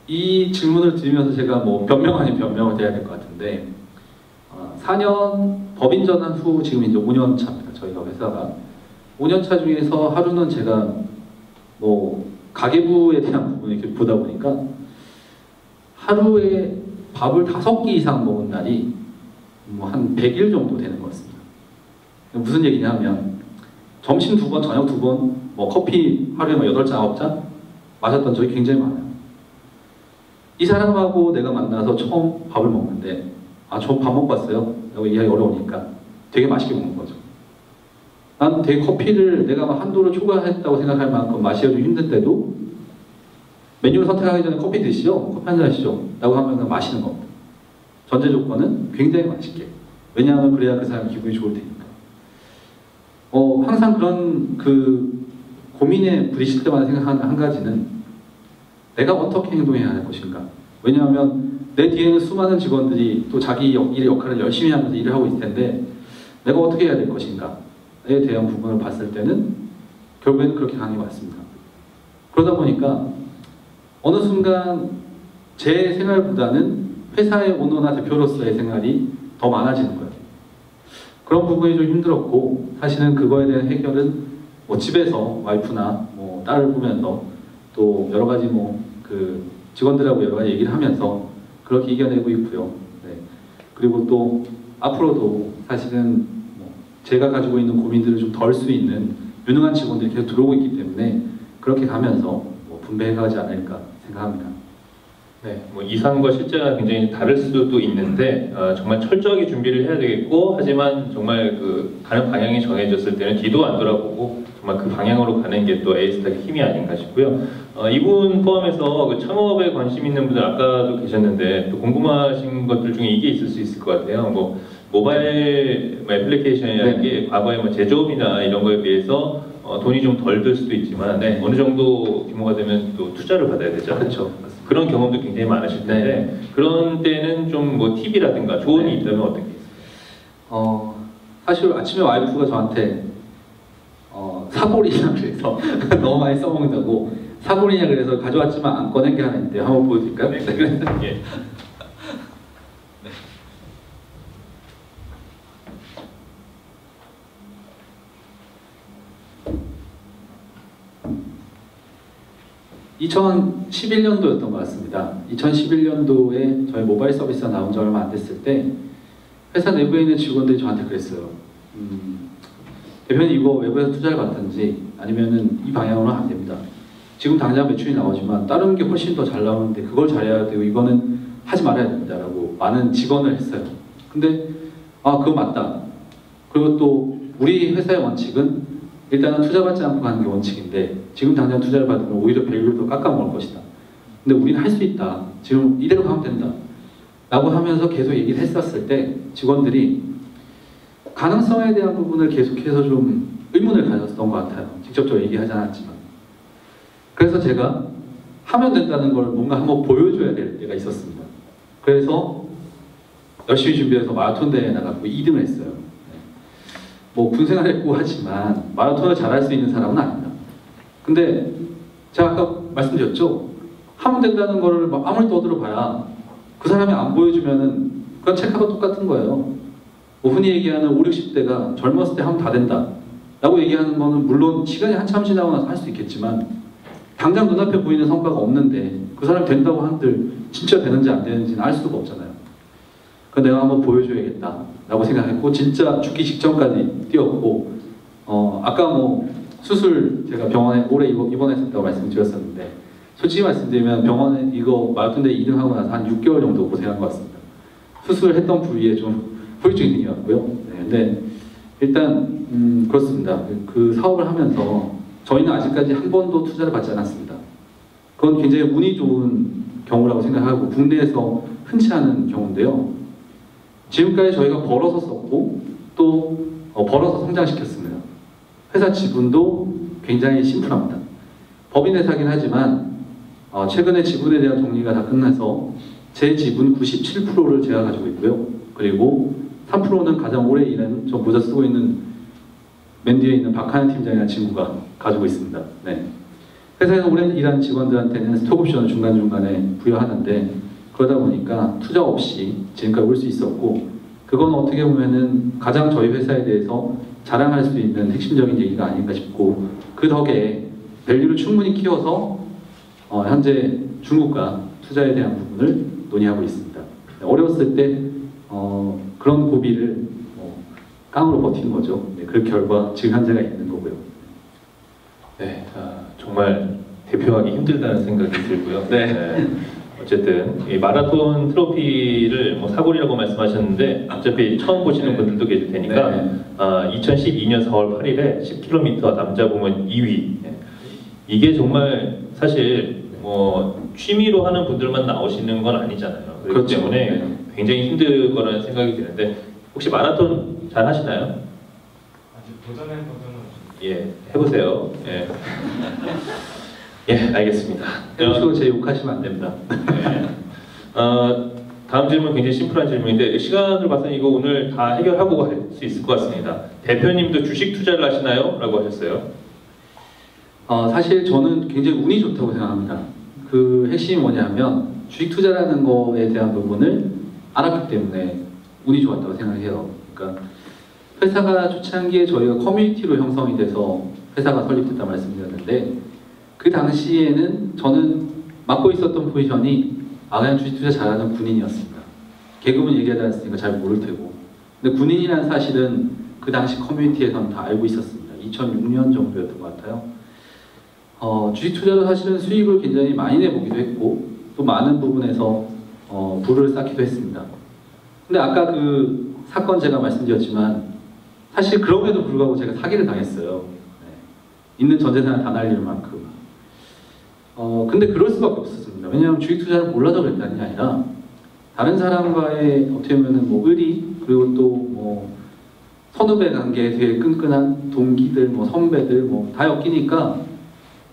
이 질문을 드리면서 제가 뭐 변명 아닌 변명을 드려야 될 것 같은데, 4년 법인 전환 후 지금 이제 5년 차입니다. 저희가 회사가 5년 차 중에서 하루는 제가 뭐 가계부에 대한 부분을 이렇게 보다 보니까 하루에 밥을 5끼 이상 먹은 날이 뭐 한 100일 정도 되는 것 같습니다. 무슨 얘기냐면 점심 2번, 저녁 2번, 뭐 커피 하루에 막 8잔, 9잔 마셨던 적이 굉장히 많아요. 이 사람하고 내가 만나서 처음 밥을 먹는데 아, 저 밥 먹고 왔어요? 라고 이해하기 어려우니까 되게 맛있게 먹는 거죠. 난 되게 커피를 내가 막 한도를 초과했다고 생각할 만큼 마시기 힘들 때도 메뉴를 선택하기 전에 커피 드시죠? 커피 한잔 하시죠? 라고 하면 그냥 마시는 겁니다. 전제 조건은 굉장히 맛있게. 왜냐하면 그래야 그 사람이 기분이 좋을 테니까. 항상 그런 그 고민에 부딪힐 때마다 생각하는 한 가지는 내가 어떻게 행동해야 할 것인가. 왜냐하면 내 뒤에는 수많은 직원들이 또 자기 일의 역할을 열심히 하면서 일을 하고 있을 텐데 내가 어떻게 해야 될 것인가에 대한 부분을 봤을 때는 결국에는 그렇게 가는 게 맞습니다. 그러다 보니까 어느 순간 제 생활보다는 회사의 오너나 대표로서의 생활이 더 많아지는 거예요. 그런 부분이 좀 힘들었고 사실은 그거에 대한 해결은 뭐 집에서 와이프나 뭐 딸을 보면서 또 여러 가지 뭐 그 직원들하고 여러 가지 얘기를 하면서 그렇게 이겨내고 있고요. 네. 그리고 또 앞으로도 사실은 뭐 제가 가지고 있는 고민들을 좀 덜 수 있는 유능한 직원들이 계속 들어오고 있기 때문에 그렇게 가면서 뭐 분배해가지 않을까 생각합니다. 네, 뭐 이상과 실제가 굉장히 다를 수도 있는데 정말 철저하게 준비를 해야 되겠고 하지만 정말 그 가는 방향이 정해졌을 때는 뒤도 안 돌아보고 정말 그 방향으로 가는 게 또 에이스탁의 힘이 아닌가 싶고요. 이분 포함해서 그 창업에 관심 있는 분들 아까도 계셨는데 또 궁금하신 것들 중에 이게 있을 수 있을 것 같아요. 뭐 모바일 애플리케이션이라는 게 과거에 뭐 제조업이나 이런 거에 비해서 돈이 좀 덜 들 수도 있지만 어느 정도 규모가 되면 또 투자를 받아야 되죠. 그렇죠. 그런 경험도 굉장히 많으실 텐데 그런 때는 좀 뭐 팁이라든가 조언이 있다면 어떤 게 있어요? 사실 아침에 와이프가 저한테 사골이냐 그래서 너무 많이 써먹는다고 사골이냐 그래서 가져왔지만 안 꺼낸 게 하나 있는데 한번 보여드릴까요? 네. 예. 2011년도였던 것 같습니다. 2011년도에 저희 모바일 서비스가 나온 지 얼마 안 됐을 때 회사 내부에 있는 직원들이 저한테 그랬어요. 대표님 이거 외부에서 투자를 받든지 아니면은 이 방향으로는 안 됩니다. 지금 당장 매출이 나오지만 다른 게 훨씬 더 잘 나오는데 그걸 잘해야 되고 이거는 하지 말아야 됩니다 라고 많은 직원을 했어요. 근데 그거 맞다. 그리고 또 우리 회사의 원칙은 일단은 투자받지 않고 가는 게 원칙인데 지금 당장 투자를 받으면 오히려 밸류를 더 깎아먹을 것이다. 근데 우리는 할 수 있다. 지금 이대로 가면 된다. 라고 하면서 계속 얘기를 했었을 때 직원들이 가능성에 대한 부분을 계속해서 좀 의문을 가졌던 것 같아요. 직접적으로 얘기하지 않았지만. 그래서 제가 하면 된다는 걸 뭔가 한번 보여줘야 될 때가 있었습니다. 그래서 열심히 준비해서 마라톤 대회에 나갔고 2등을 했어요. 뭐 군생활 했고 하지만 마라톤을 잘할 수 있는 사람은 아닙니다. 근데 제가 아까 말씀드렸죠. 하면 된다는 거를 막 아무리 떠들어 봐야 그 사람이 안 보여주면은 그건 책하고 똑같은 거예요. 뭐 흔히 얘기하는 5, 60대가 젊었을 때 하면 다 된다 라고 얘기하는 거는 물론 시간이 한참 지나고 나서 할 수 있겠지만 당장 눈앞에 보이는 성과가 없는데 그 사람이 된다고 한들 진짜 되는지 안 되는지는 알 수가 없잖아요. 그래서 내가 한번 보여줘야겠다 라고 생각했고 진짜 죽기 직전까지 뛰었고 아까 뭐 수술 제가 병원에 오래 입원했었다고 말씀드렸었는데 솔직히 말씀드리면 병원에 이거 마라톤 대회 2등 하고 나서 한 6개월 정도 고생한 것 같습니다. 수술을 했던 부위에 좀 후유증이 생겨갖고요. 네, 근데 일단 그렇습니다. 그 사업을 하면서 저희는 아직까지 한 번도 투자를 받지 않았습니다. 그건 굉장히 운이 좋은 경우라고 생각하고 국내에서 흔치 않은 경우인데요. 지금까지 저희가 벌어서 썼고 또 벌어서 성장시켰습니다. 회사 지분도 굉장히 심플합니다. 법인 회사긴 하지만 최근에 지분에 대한 정리가 다 끝나서 제 지분 97%를 제가 가지고 있고요. 그리고 3%는 가장 오래 일한 저 모자 쓰고 있는 맨 뒤에 있는 박하연 팀장이라는 친구가 가지고 있습니다. 네. 회사에서 오래 일한 직원들한테는 스톡옵션을 중간중간에 부여하는데 그러다 보니까 투자 없이 지금까지 올 수 있었고 그건 어떻게 보면은 가장 저희 회사에 대해서 자랑할 수 있는 핵심적인 얘기가 아닌가 싶고 그 덕에 밸류를 충분히 키워서 현재 중국과 투자에 대한 부분을 논의하고 있습니다. 어려웠을 때 그런 고비를 깡으로 버티는 거죠. 네, 그 결과 지금 현재가 있는 거고요. 네, 정말 대표하기 힘들다는 생각이 들고요. 네. 어쨌든 이 마라톤 트로피를 뭐 사골이라고 말씀하셨는데 어차피 처음 보시는 분들도 계실 테니까 2012년 4월 8일에 10km 남자 부문 2위. 이게 정말 사실 뭐 취미로 하는 분들만 나오시는 건 아니잖아요. 그렇기 그렇죠. 때문에 굉장히 힘들 거라는 생각이 드는데 혹시 마라톤 잘 하시나요? 아직 도전해보는 예, 해보세요. 예, 예, 알겠습니다. 해보시고 제 욕하시면 안 됩니다. 네. 다음 질문 굉장히 심플한 질문인데 시간을 봐서는 이거 오늘 다 해결하고 갈 수 있을 것 같습니다. 대표님도 주식 투자를 하시나요? 라고 하셨어요. 사실 저는 굉장히 운이 좋다고 생각합니다. 그 핵심이 뭐냐면 주식 투자라는 거에 대한 부분을 알았기 때문에 운이 좋았다고 생각해요. 그러니까 회사가 초창기에 저희가 커뮤니티로 형성이 돼서 회사가 설립됐다 말씀드렸는데 그 당시에는 저는 맡고 있었던 포지션이 그냥 주식 투자 잘하는 군인이었습니다. 계급은 얘기하지 않았으니까 잘 모를 테고. 근데 군인이라는 사실은 그 당시 커뮤니티에서는 다 알고 있었습니다. 2006년 정도였던 것 같아요. 주식 투자도 사실은 수익을 굉장히 많이 내보기도 했고 또 많은 부분에서 부를 쌓기도 했습니다. 근데 아까 그 사건 제가 말씀드렸지만 사실 그럼에도 불구하고 제가 사기를 당했어요. 네. 있는 전 재산을 다 날릴 만큼. 근데 그럴 수밖에 없었습니다. 왜냐하면 주식 투자를 몰라서 그랬다는 게 아니라 다른 사람과의 어떻게 보면 뭐 의리 그리고 또 뭐 선후배 관계에 되게 끈끈한 동기들, 뭐 선배들 뭐 다 엮이니까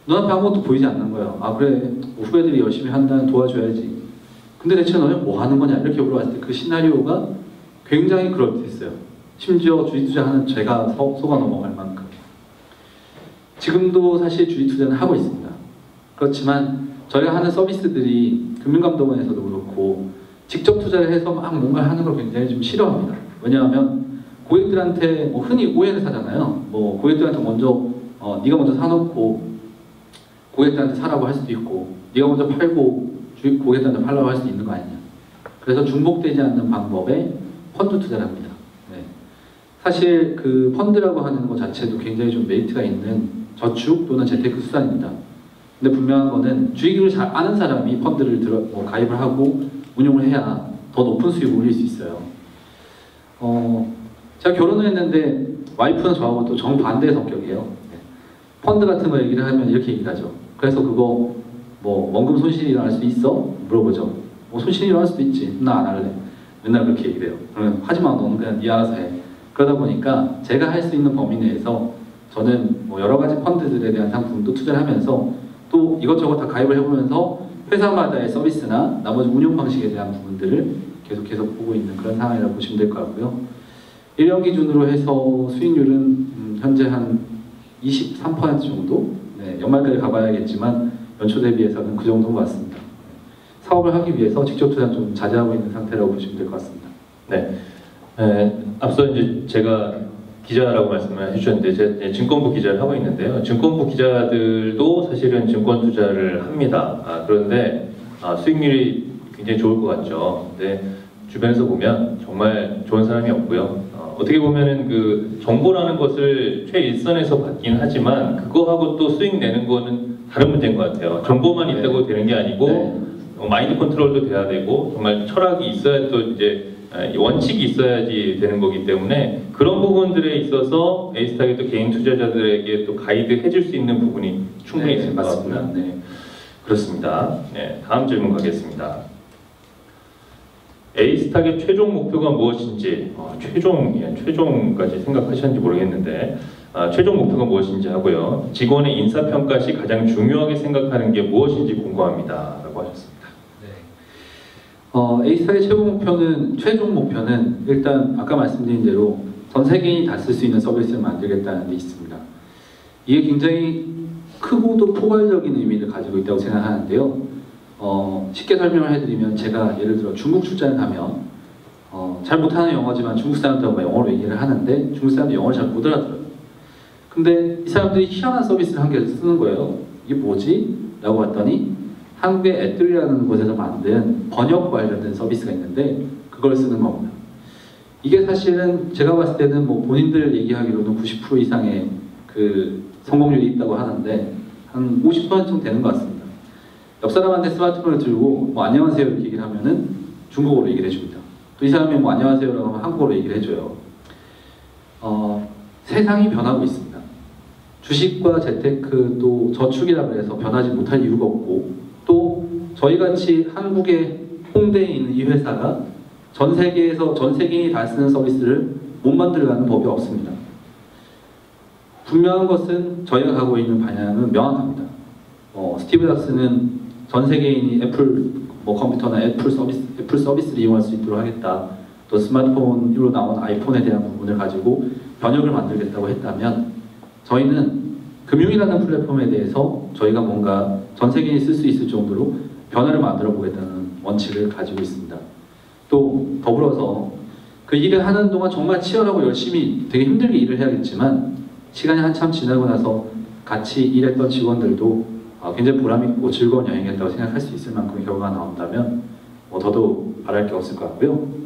눈앞에 아무것도 보이지 않는 거예요. 그래 뭐 후배들이 열심히 한다면 도와줘야지. 근데 대체 너는 뭐 하는 거냐 이렇게 물어봤을 때 그 시나리오가 굉장히 그럴듯했어요. 심지어 주식 투자하는 제가 속아 넘어갈 만큼. 지금도 사실 주식 투자는 하고 있습니다. 그렇지만 저희가 하는 서비스들이 금융감독원에서도 그렇고 직접 투자를 해서 막 뭔가 하는 걸 굉장히 좀 싫어합니다. 왜냐하면 고객들한테 뭐 흔히 오해를 사잖아요. 뭐 고객들한테 먼저 네가 먼저 사놓고 고객들한테 사라고 할 수도 있고 네가 먼저 팔고 고객들한테 팔라고 할 수도 있는 거 아니냐. 그래서 중복되지 않는 방법에 펀드 투자를 합니다. 네. 사실 그 펀드라고 하는 것 자체도 굉장히 좀 메리트가 있는 저축 또는 재테크 수단입니다. 근데 분명한 거는 주식을 잘 아는 사람이 펀드를 가입을 하고 운용을 해야 더 높은 수익을 올릴 수 있어요. 제가 결혼을 했는데 와이프는 저하고 또 정반대의 성격이에요. 네. 펀드 같은 거 얘기를 하면 이렇게 얘기를 하죠. 그래서 그거 뭐 원금 손실이 일어날 수 있어? 물어보죠. 뭐 손실이 일어날 수도 있지. 나 안 할래. 맨날 그렇게 얘기를 해요. 그러면 하지마 너는 그냥 네 알아서 해. 그러다 보니까 제가 할 수 있는 범위 내에서 저는 뭐 여러 가지 펀드들에 대한 상품도 투자를 하면서 또 이것저것 다 가입을 해보면서 회사마다의 서비스나 나머지 운용 방식에 대한 부분들을 계속해서 보고 있는 그런 상황이라고 보시면 될 것 같고요. 1년 기준으로 해서 수익률은 현재 한 23% 정도? 네, 연말까지 가봐야겠지만 연초 대비해서는 그 정도인 것 같습니다. 사업을 하기 위해서 직접 투자는 좀 자제하고 있는 상태라고 보시면 될 것 같습니다. 네. 앞서 이제 제가 기자라고 말씀을 해주셨는데 제가 증권부 기자를 하고 있는데요. 증권부 기자들도 사실은 증권 투자를 합니다. 그런데 수익률이 굉장히 좋을 것 같죠. 근데 주변에서 보면 정말 좋은 사람이 없고요. 어떻게 보면은 그 정보라는 것을 최일선에서 받긴 하지만 그거하고 또 수익 내는 거는 다른 문제인 것 같아요. 정보만 있다고 되는 게 아니고 마인드 컨트롤도 돼야 되고 정말 철학이 있어야 또 이제 원칙이 있어야지 되는 거기 때문에 그런 부분들에 있어서 에이스탁이 또 개인 투자자들에게 또 가이드 해줄 수 있는 부분이 충분히 있을 것 같습니다. 네, 그렇습니다. 네, 다음 질문 가겠습니다. 에이스탁의 최종 목표가 무엇인지 최종까지 생각하셨는지 모르겠는데 최종 목표가 무엇인지 하고요. 직원의 인사평가 시 가장 중요하게 생각하는 게 무엇인지 궁금합니다. 라고 하셨습니다. 에이스탁의 최종 목표는 일단 아까 말씀드린 대로 전 세계인이 다 쓸 수 있는 서비스를 만들겠다는 데 있습니다. 이게 굉장히 크고도 포괄적인 의미를 가지고 있다고 생각하는데요. 쉽게 설명을 해드리면 제가 예를 들어 중국 출장을 가면 잘 못하는 영어지만 중국 사람들하고 영어로 얘기를 하는데 중국 사람들이 영어를 잘 못 알아들어요. 근데 이 사람들이 희한한 서비스를 한 개를 쓰는 거예요. 이게 뭐지? 라고 봤더니 한국의 애들이라는 곳에서 만든 번역 관련된 서비스가 있는데 그걸 쓰는 겁니다. 이게 사실은 제가 봤을 때는 뭐 본인들 얘기하기로는 90% 이상의 그 성공률이 있다고 하는데 한 50%쯤 되는 것 같습니다. 옆 사람한테 스마트폰을 들고 뭐 안녕하세요 이렇게 얘기를 하면은 중국어로 얘기를 해줍니다. 또 이 사람이 뭐 안녕하세요라고 하면 한국어로 얘기를 해줘요. 세상이 변하고 있습니다. 주식과 재테크 또 저축이라고 해서 변하지 못할 이유가 없고 또 저희같이 한국의 홍대에 있는 이 회사가 전 세계에서 전 세계인이 다 쓰는 서비스를 못 만들어가는 법이 없습니다. 분명한 것은 저희가 가고 있는 방향은 명확합니다. 스티브 잡스는 전 세계인이 애플 컴퓨터나 애플 서비스를 이용할 수 있도록 하겠다. 또 스마트폰으로 나온 아이폰에 대한 부분을 가지고 번역을 만들겠다고 했다면 저희는 금융이라는 플랫폼에 대해서 저희가 뭔가 전 세계인이 쓸 수 있을 정도로 변화를 만들어 보겠다는 원칙을 가지고 있습니다. 또 더불어서 그 일을 하는 동안 정말 치열하고 열심히 되게 힘들게 일을 해야겠지만 시간이 한참 지나고 나서 같이 일했던 직원들도 굉장히 보람있고 즐거운 여행이었다고 생각할 수 있을 만큼의 결과가 나온다면 더더욱 바랄 게 없을 것 같고요.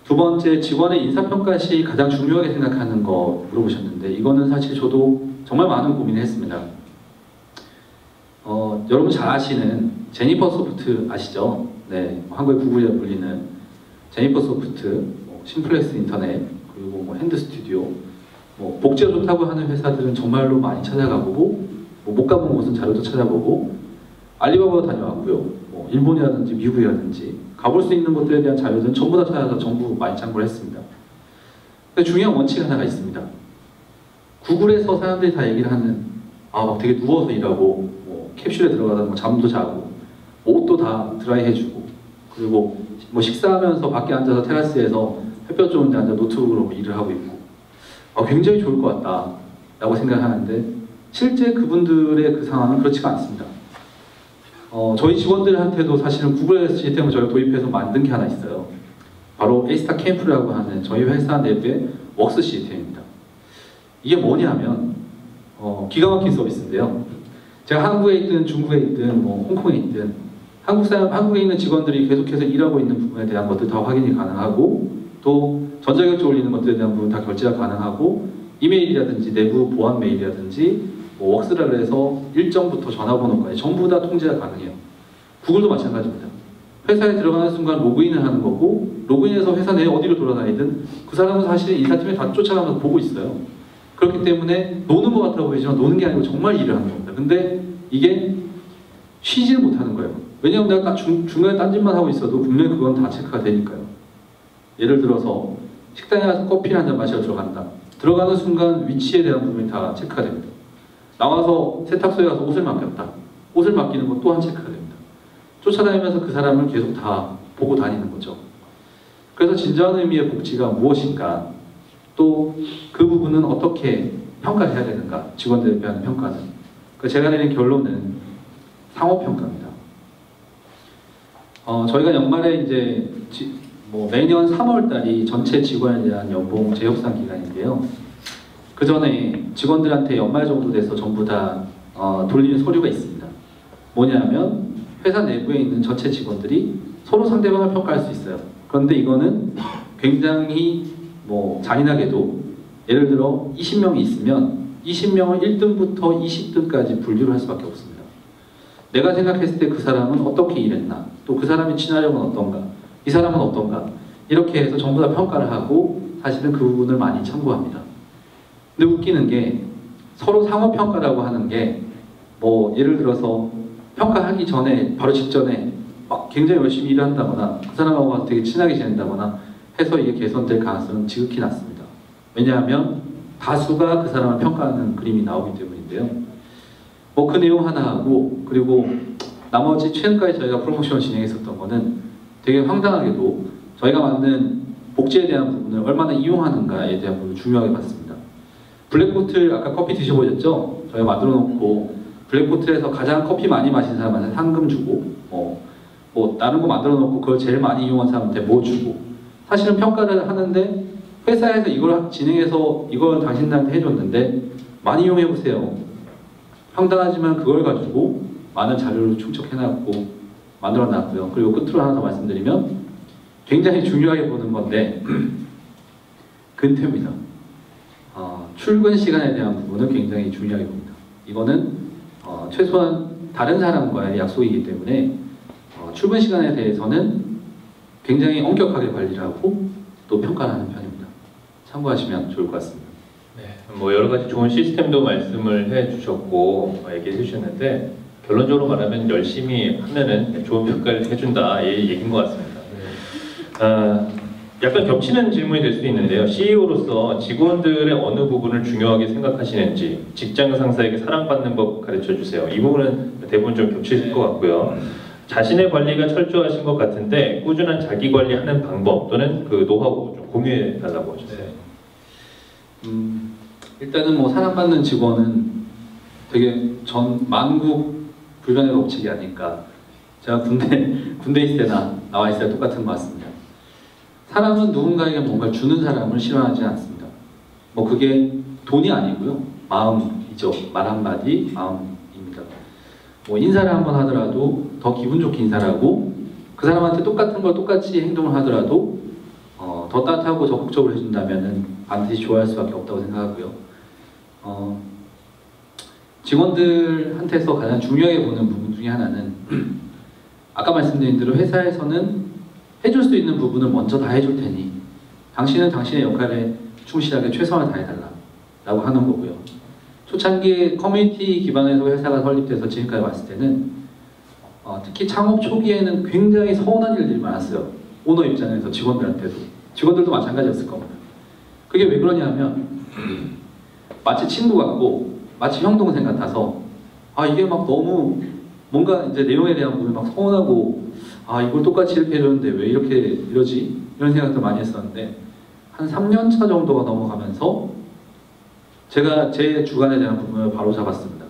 두 번째, 직원의 인사평가 시 가장 중요하게 생각하는 거 물어보셨는데 이거는 사실 저도 정말 많은 고민을 했습니다. 여러분 잘 아시는 제니퍼 소프트 아시죠? 네, 한국의 구글이라 불리는 제니퍼 소프트, 심플렉스 인터넷, 그리고 뭐 핸드 스튜디오, 복지가 좋다고 하는 회사들은 정말로 많이 찾아가보고 못 가본 곳은 자료도 찾아보고 알리바바도 다녀왔고요. 일본이라든지 미국이라든지 가볼 수 있는 곳들에 대한 자료들은 전부 다 찾아서 전부 많이 참고를 했습니다. 근데 중요한 원칙 하나가 있습니다. 구글에서 사람들이 다 얘기를 하는 막 되게 누워서 일하고 캡슐에 들어가서 잠도 자고 옷도 다 드라이 해주고 그리고 식사하면서 밖에 앉아서 테라스에서 햇볕 좋은 데 앉아 노트북으로 일을 하고 있고 굉장히 좋을 것 같다 라고 생각하는데 실제 그분들의 그 상황은 그렇지가 않습니다. 저희 직원들한테도 사실은 구글 시스템을 저희가 도입해서 만든 게 하나 있어요. 바로 에이스타 캠프라고 하는 저희 회사 내부의 웍스 시스템입니다. 이게 뭐냐면 기가 막힌 서비스인데요. 제가 한국에 있든 중국에 있든 홍콩에 있든 한국에 있는 직원들이 계속해서 일하고 있는 부분에 대한 것들 다 확인이 가능하고 또 전자결제 올리는 것들에 대한 부분 다 결제가 가능하고 이메일이라든지 내부 보안 메일이라든지 웍스라고 해서 일정부터 전화번호까지 전부 다 통제가 가능해요. 구글도 마찬가지입니다. 회사에 들어가는 순간 로그인을 하는 거고 로그인해서 회사 내에 어디로 돌아다니든 그 사람은 사실 인사팀에 다 쫓아가면서 보고 있어요. 그렇기 때문에 노는 것 같아 보이지만 노는 게 아니고 정말 일을 하는 겁니다. 근데 이게 쉬지를 못하는 거예요. 왜냐하면 내가 중간에 딴짓만 하고 있어도 분명히 그건 다 체크가 되니까요. 예를 들어서 식당에 가서 커피를 한 잔 마시러 들어간다. 들어가는 순간 위치에 대한 부분이 다 체크가 됩니다. 나와서 세탁소에 가서 옷을 맡겼다. 옷을 맡기는 것 또한 체크가 됩니다. 쫓아다니면서 그 사람을 계속 다 보고 다니는 거죠. 그래서 진정한 의미의 복지가 무엇인가, 또 그 부분은 어떻게 평가해야 되는가, 직원들에 대한 평가는. 제가 내린 결론은 상호평가입니다. 저희가 연말에 이제 매년 3월달이 전체 직원에 대한 연봉 재협상 기간인데요. 그 전에 직원들한테 연말 정도 돼서 전부 다 돌리는 서류가 있습니다. 뭐냐면 회사 내부에 있는 전체 직원들이 서로 상대방을 평가할 수 있어요. 그런데 이거는 굉장히 잔인하게도 예를 들어 20명이 있으면 20명을 1등부터 20등까지 분류를 할 수밖에 없습니다. 내가 생각했을 때 그 사람은 어떻게 일했나, 또 그 사람의 친화력은 어떤가, 이 사람은 어떤가, 이렇게 해서 전부 다 평가를 하고 사실은 그 부분을 많이 참고합니다. 근데 웃기는 게 서로 상호평가라고 하는 게 예를 들어서 평가하기 전에 바로 직전에 막 굉장히 열심히 일을 한다거나 그 사람하고 가서 되게 친하게 지낸다거나 해서 이게 개선될 가능성은 지극히 낮습니다. 왜냐하면 다수가 그 사람을 평가하는 그림이 나오기 때문인데요. 그 내용 하나 하고 그리고 나머지 최근까지 저희가 프로모션을 진행했었던 거는 되게 황당하게도 저희가 만든 복지에 대한 부분을 얼마나 이용하는가에 대한 부분을 중요하게 봤습니다. 블랙보틀 아까 커피 드셔보셨죠? 저희가 만들어 놓고 블랙보틀에서 가장 커피 많이 마신 사람한테 상금 주고 다른 거 만들어 놓고 그걸 제일 많이 이용한 사람한테 뭐 주고 사실은 평가를 하는데 회사에서 이걸 진행해서 이걸 당신들한테 해줬는데 많이 이용해보세요. 황당하지만 그걸 가지고 많은 자료를 축적해놨고 만들어놨고요. 그리고 끝으로 하나 더 말씀드리면 굉장히 중요하게 보는 건데 근태입니다. 출근 시간에 대한 부분은 굉장히 중요하게 봅니다. 이거는 최소한 다른 사람과의 약속이기 때문에 출근 시간에 대해서는 굉장히 엄격하게 관리를 하고 또 평가를 하는 편입니다. 참고하시면 좋을 것 같습니다. 네, 뭐 여러 가지 좋은 시스템도 말씀을 해주셨고 얘기해 주셨는데 결론적으로 말하면 열심히 하면은 좋은 평가를 해준다 이 얘기인 것 같습니다. 약간 겹치는 질문이 될 수 있는데요. CEO로서 직원들의 어느 부분을 중요하게 생각하시는지 직장 상사에게 사랑받는 법 가르쳐 주세요. 이 부분은 대부분 좀 겹칠 것 같고요. 자신의 관리가 철저하신 것 같은데 꾸준한 자기 관리하는 방법 또는 그 노하우 좀 공유해 달라고 하셨어요. 일단은 뭐 사랑받는 직원은 되게 만국 불변의 법칙이 아닐까. 제가 군대 있을 때나 나와 있을 때 똑같은 것 같습니다. 사람은 누군가에게 뭔가 주는 사람을 싫어하지 않습니다. 뭐 그게 돈이 아니고요. 마음이죠. 말 한마디, 마음입니다. 뭐 인사를 한번 하더라도 더 기분 좋게 인사를 하고 그 사람한테 똑같은 걸 똑같이 행동을 하더라도 더 따뜻하고 적극적으로 해준다면 반드시 좋아할 수밖에 없다고 생각하고요. 직원들한테서 가장 중요하게 보는 부분 중에 하나는 아까 말씀드린 대로 회사에서는 해줄 수 있는 부분을 먼저 다 해줄 테니 당신은 당신의 역할에 충실하게 최선을 다해달라 라고 하는 거고요. 초창기에 커뮤니티 기반에서 회사가 설립돼서 지금까지 왔을 때는 특히 창업 초기에는 굉장히 서운한 일들이 많았어요. 오너 입장에서 직원들도 마찬가지였을 겁니다. 그게 왜 그러냐면 마치 친구 같고 마치 형 동생 같아서 이게 막 너무 뭔가 이제 내용에 대한 부분이 막 서운하고 이걸 똑같이 이렇게 해줬는데 왜 이렇게 이러지? 이런 생각도 많이 했었는데 한 3년 차 정도가 넘어가면서 제가 제 주관에 대한 부분을 바로 잡았습니다.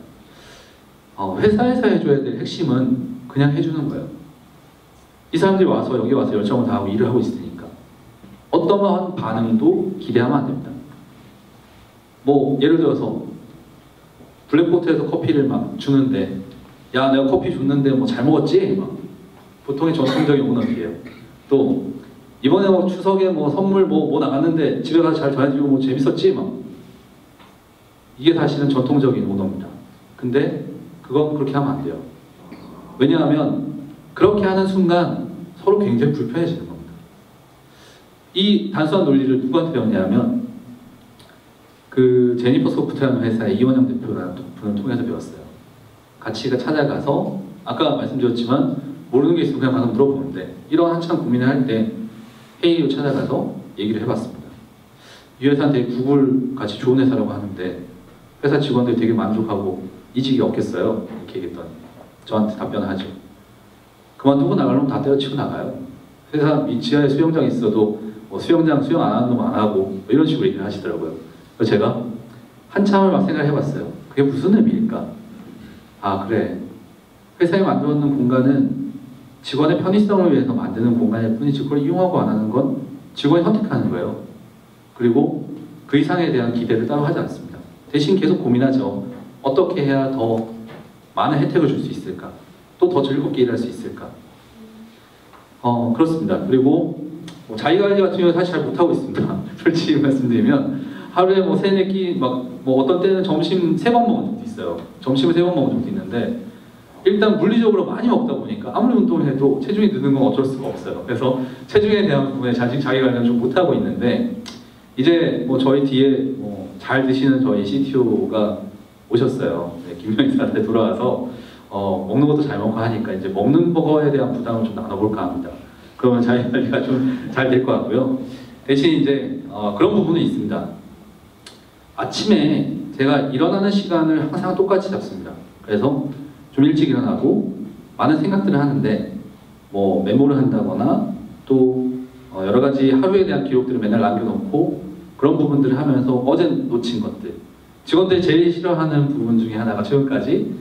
회사에서 해줘야 될 핵심은 그냥 해주는 거예요. 이 사람들이 여기 와서 열정을 다하고 일을 하고 있으니까 어떠한 반응도 기대하면 안 됩니다. 뭐 예를 들어서 블랙보트에서 커피를 막 주는데 야 내가 커피 줬는데 뭐 잘 먹었지? 막 보통의 전통적인 오너기예요. 또 이번에 뭐 추석에 뭐 선물 뭐 나갔는데 집에 가서 잘 전해주고 뭐 재밌었지? 막 이게 사실은 전통적인 오너입니다. 근데 그건 그렇게 하면 안 돼요. 왜냐하면 그렇게 하는 순간 서로 굉장히 불편해지는 겁니다. 이 단순한 논리를 누구한테 배웠냐면 그 제니퍼 소프트라는 회사의 이원영 대표라는 분을 통해서 배웠어요. 같이 찾아가서 아까 말씀드렸지만 모르는 게 있으면 그냥 가서 물어보는데 이런 한참 고민을 할 때 회의로 찾아가서 얘기를 해봤습니다. 이 회사는 되게 구글 같이 좋은 회사라고 하는데 회사 직원들이 되게 만족하고 이직이 없겠어요? 이렇게 얘기했더니 저한테 답변을 하죠. 그만두고 나가려면 다 때려치고 나가요. 회사 지하에 수영장 있어도 뭐 수영장 수영 안 하는 놈 안 하고 뭐 이런 식으로 얘기를 하시더라고요. 그래서 제가 한참을 막 생각해봤어요. 그게 무슨 의미일까? 그래. 회사에 만들어놓는 공간은 직원의 편의성을 위해서 만드는 공간일 뿐이지 그걸 이용하고 안 하는 건 직원이 선택하는 거예요. 그리고 그 이상에 대한 기대를 따로 하지 않습니다. 대신 계속 고민하죠. 어떻게 해야 더 많은 혜택을 줄 수 있을까? 또 더 즐겁게 일할 수 있을까? 그렇습니다. 그리고 자기관리 같은 경우는 사실 잘 못하고 있습니다. 솔직히 말씀드리면 하루에 뭐 세네 끼 뭐 어떤 때는 점심 3번 먹은 적도 있어요. 점심을 3번 먹은 적도 있는데 일단 물리적으로 많이 먹다 보니까 아무리 운동을 해도 체중이 느는 건 어쩔 수가 없어요. 그래서 체중에 대한 부분에 자기 관리를 좀 못하고 있는데 이제 뭐 저희 뒤에 뭐 잘 드시는 저희 CTO가 오셨어요. 네, 김명희 사한테 돌아와서 먹는 것도 잘 먹고 하니까 이제 먹는 거에 대한 부담을 좀 나눠볼까 합니다. 그러면 자기 관리가 좀 잘 될 것 같고요. 대신 이제 그런 부분은 있습니다. 아침에 제가 일어나는 시간을 항상 똑같이 잡습니다. 그래서 좀 일찍 일어나고 많은 생각들을 하는데 뭐 메모를 한다거나 또 여러 가지 하루에 대한 기록들을 맨날 남겨놓고 그런 부분들을 하면서 어제 놓친 것들 직원들이 제일 싫어하는 부분 중에 하나가 최근까지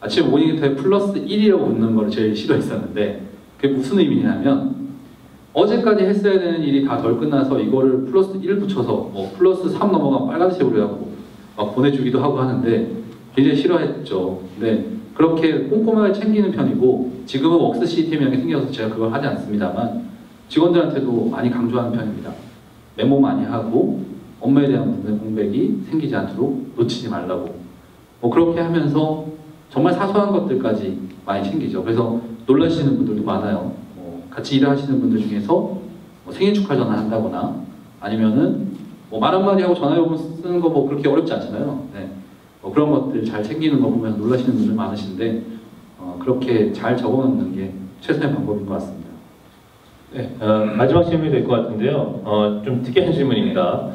아침에 모닝타임 플러스 1이라고 붙는 걸 제일 싫어했었는데 그게 무슨 의미냐면 어제까지 했어야 되는 일이 다 덜 끝나서 이거를 플러스 1 붙여서 뭐 플러스 3 넘어가면 빨간색으로 해갖고 막 보내주기도 하고 하는데 굉장히 싫어했죠. 근데 그렇게 꼼꼼하게 챙기는 편이고 지금은 웍스 시스템이라는 게 생겨서 제가 그걸 하지 않습니다만 직원들한테도 많이 강조하는 편입니다. 메모 많이 하고 업무에 대한 부분의 공백이 생기지 않도록 놓치지 말라고 뭐 그렇게 하면서 정말 사소한 것들까지 많이 챙기죠. 그래서 놀라시는 분들도 많아요. 뭐 같이 일을 하시는 분들 중에서 뭐 생일 축하 전화 한다거나 아니면은 뭐 말 한마디 하고 전화요금 쓰는 거 뭐 그렇게 어렵지 않잖아요. 네. 뭐 그런 것들 잘 챙기는 거 보면 놀라시는 분들 많으신데 그렇게 잘 적어놓는 게 최선의 방법인 것 같습니다. 네, 마지막 질문이 될 것 같은데요. 좀 특이한 질문입니다.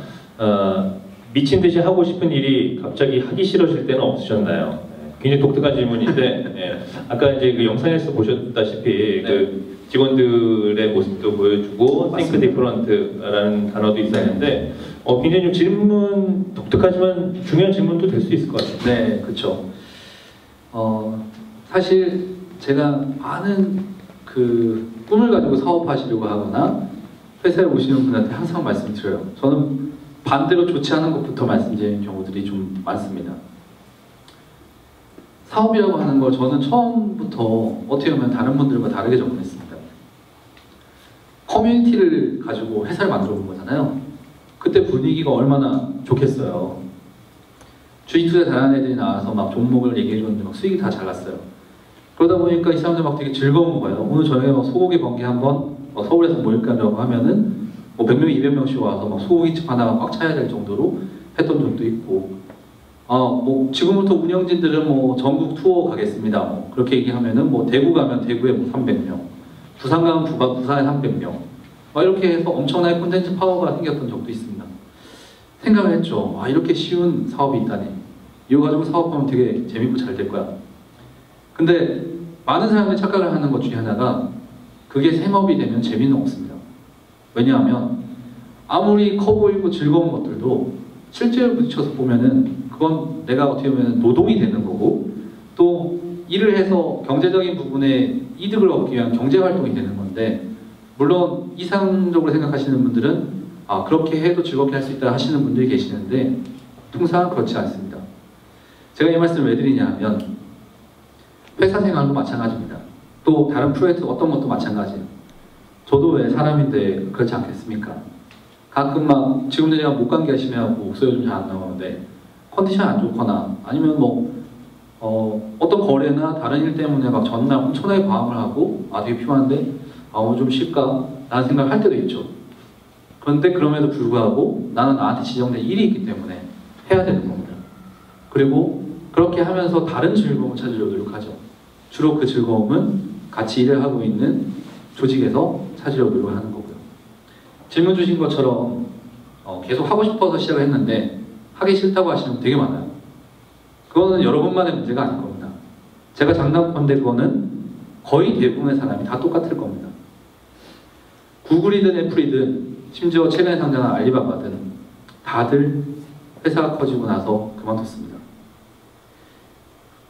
미친 듯이 하고 싶은 일이 갑자기 하기 싫어질 때는 없으셨나요? 네, 굉장히 독특한 질문인데 네, 아까 이제 그 영상에서 보셨다시피 그 직원들의 모습도 보여주고 think different라는 단어도 있었는데 굉장히 좀 질문 독특하지만 중요한 질문도 될 수 있을 것 같아요. 네, 그렇죠. 사실 제가 많은 그 꿈을 가지고 사업하시려고 하거나 회사에 오시는 분한테 항상 말씀드려요. 저는 반대로 좋지 않은 것부터 말씀드리는 경우들이 좀 많습니다. 사업이라고 하는 걸 저는 처음부터 어떻게 보면 다른 분들과 다르게 접근했습니다. 커뮤니티를 가지고 회사를 만들어 본 거잖아요. 그때 분위기가 얼마나 좋겠어요. 주식 투자 잘하는 애들이 나와서 막 종목을 얘기해 줬는데 막 수익이 다 잘 났어요. 그러다 보니까 이 사람들 막 되게 즐거운 거예요. 오늘 저녁에 막 소고기 번개 한번 서울에서 모일까라고 하면은 뭐 100명, 200명씩 와서 막 소고기집 하나가 꽉 차야 될 정도로 했던 적도 있고, 뭐 지금부터 운영진들은 뭐 전국 투어 가겠습니다. 뭐 그렇게 얘기하면은 뭐 대구 가면 대구에 뭐 300명, 부산 가면 부산에 300명, 막 이렇게 해서 엄청나게 콘텐츠 파워가 생겼던 적도 있습니다. 생각을 했죠. 이렇게 쉬운 사업이 있다니. 이거 가지고 사업하면 되게 재밌고 잘 될 거야. 근데 많은 사람들이 착각을 하는 것 중에 하나가 그게 생업이 되면 재미는 없습니다. 왜냐하면 아무리 커 보이고 즐거운 것들도 실제로 부딪혀서 보면은 그건 내가 어떻게 보면 노동이 되는 거고 또 일을 해서 경제적인 부분에 이득을 얻기 위한 경제활동이 되는 건데 물론 이상적으로 생각하시는 분들은 그렇게 해도 즐겁게 할 수 있다 하시는 분들이 계시는데 통상 그렇지 않습니다. 제가 이 말씀을 왜 드리냐 하면 회사 생활도 마찬가지입니다. 또 다른 프로젝트 어떤 것도 마찬가지예요. 저도 왜 사람인데 그렇지 않겠습니까? 가끔 막 지금도 제가 목감기 심해하고 목소리가 좀 잘 안 나오는데 컨디션 안 좋거나 아니면 뭐 어떤 거래나 다른 일 때문에 막 전날 엄청나게 과음을 하고 되게 피곤한데 오늘 좀 쉴까? 라는 생각을 할 때도 있죠. 그런데 그럼에도 불구하고 나는 나한테 지정된 일이 있기 때문에 해야 되는 겁니다. 그리고 그렇게 하면서 다른 즐거움을 찾으려고 노력하죠. 주로 그 즐거움은 같이 일을 하고 있는 조직에서 찾으려고 노력하는 거고요. 질문 주신 것처럼 계속 하고 싶어서 시작을 했는데 하기 싫다고 하시는 분 되게 많아요. 그거는 여러분만의 문제가 아닐 겁니다. 제가 장담컨대 그거는 거의 대부분의 사람이 다 똑같을 겁니다. 구글이든 애플이든 심지어 최근에 상장한 알리바바든 다들 회사가 커지고 나서 그만뒀습니다.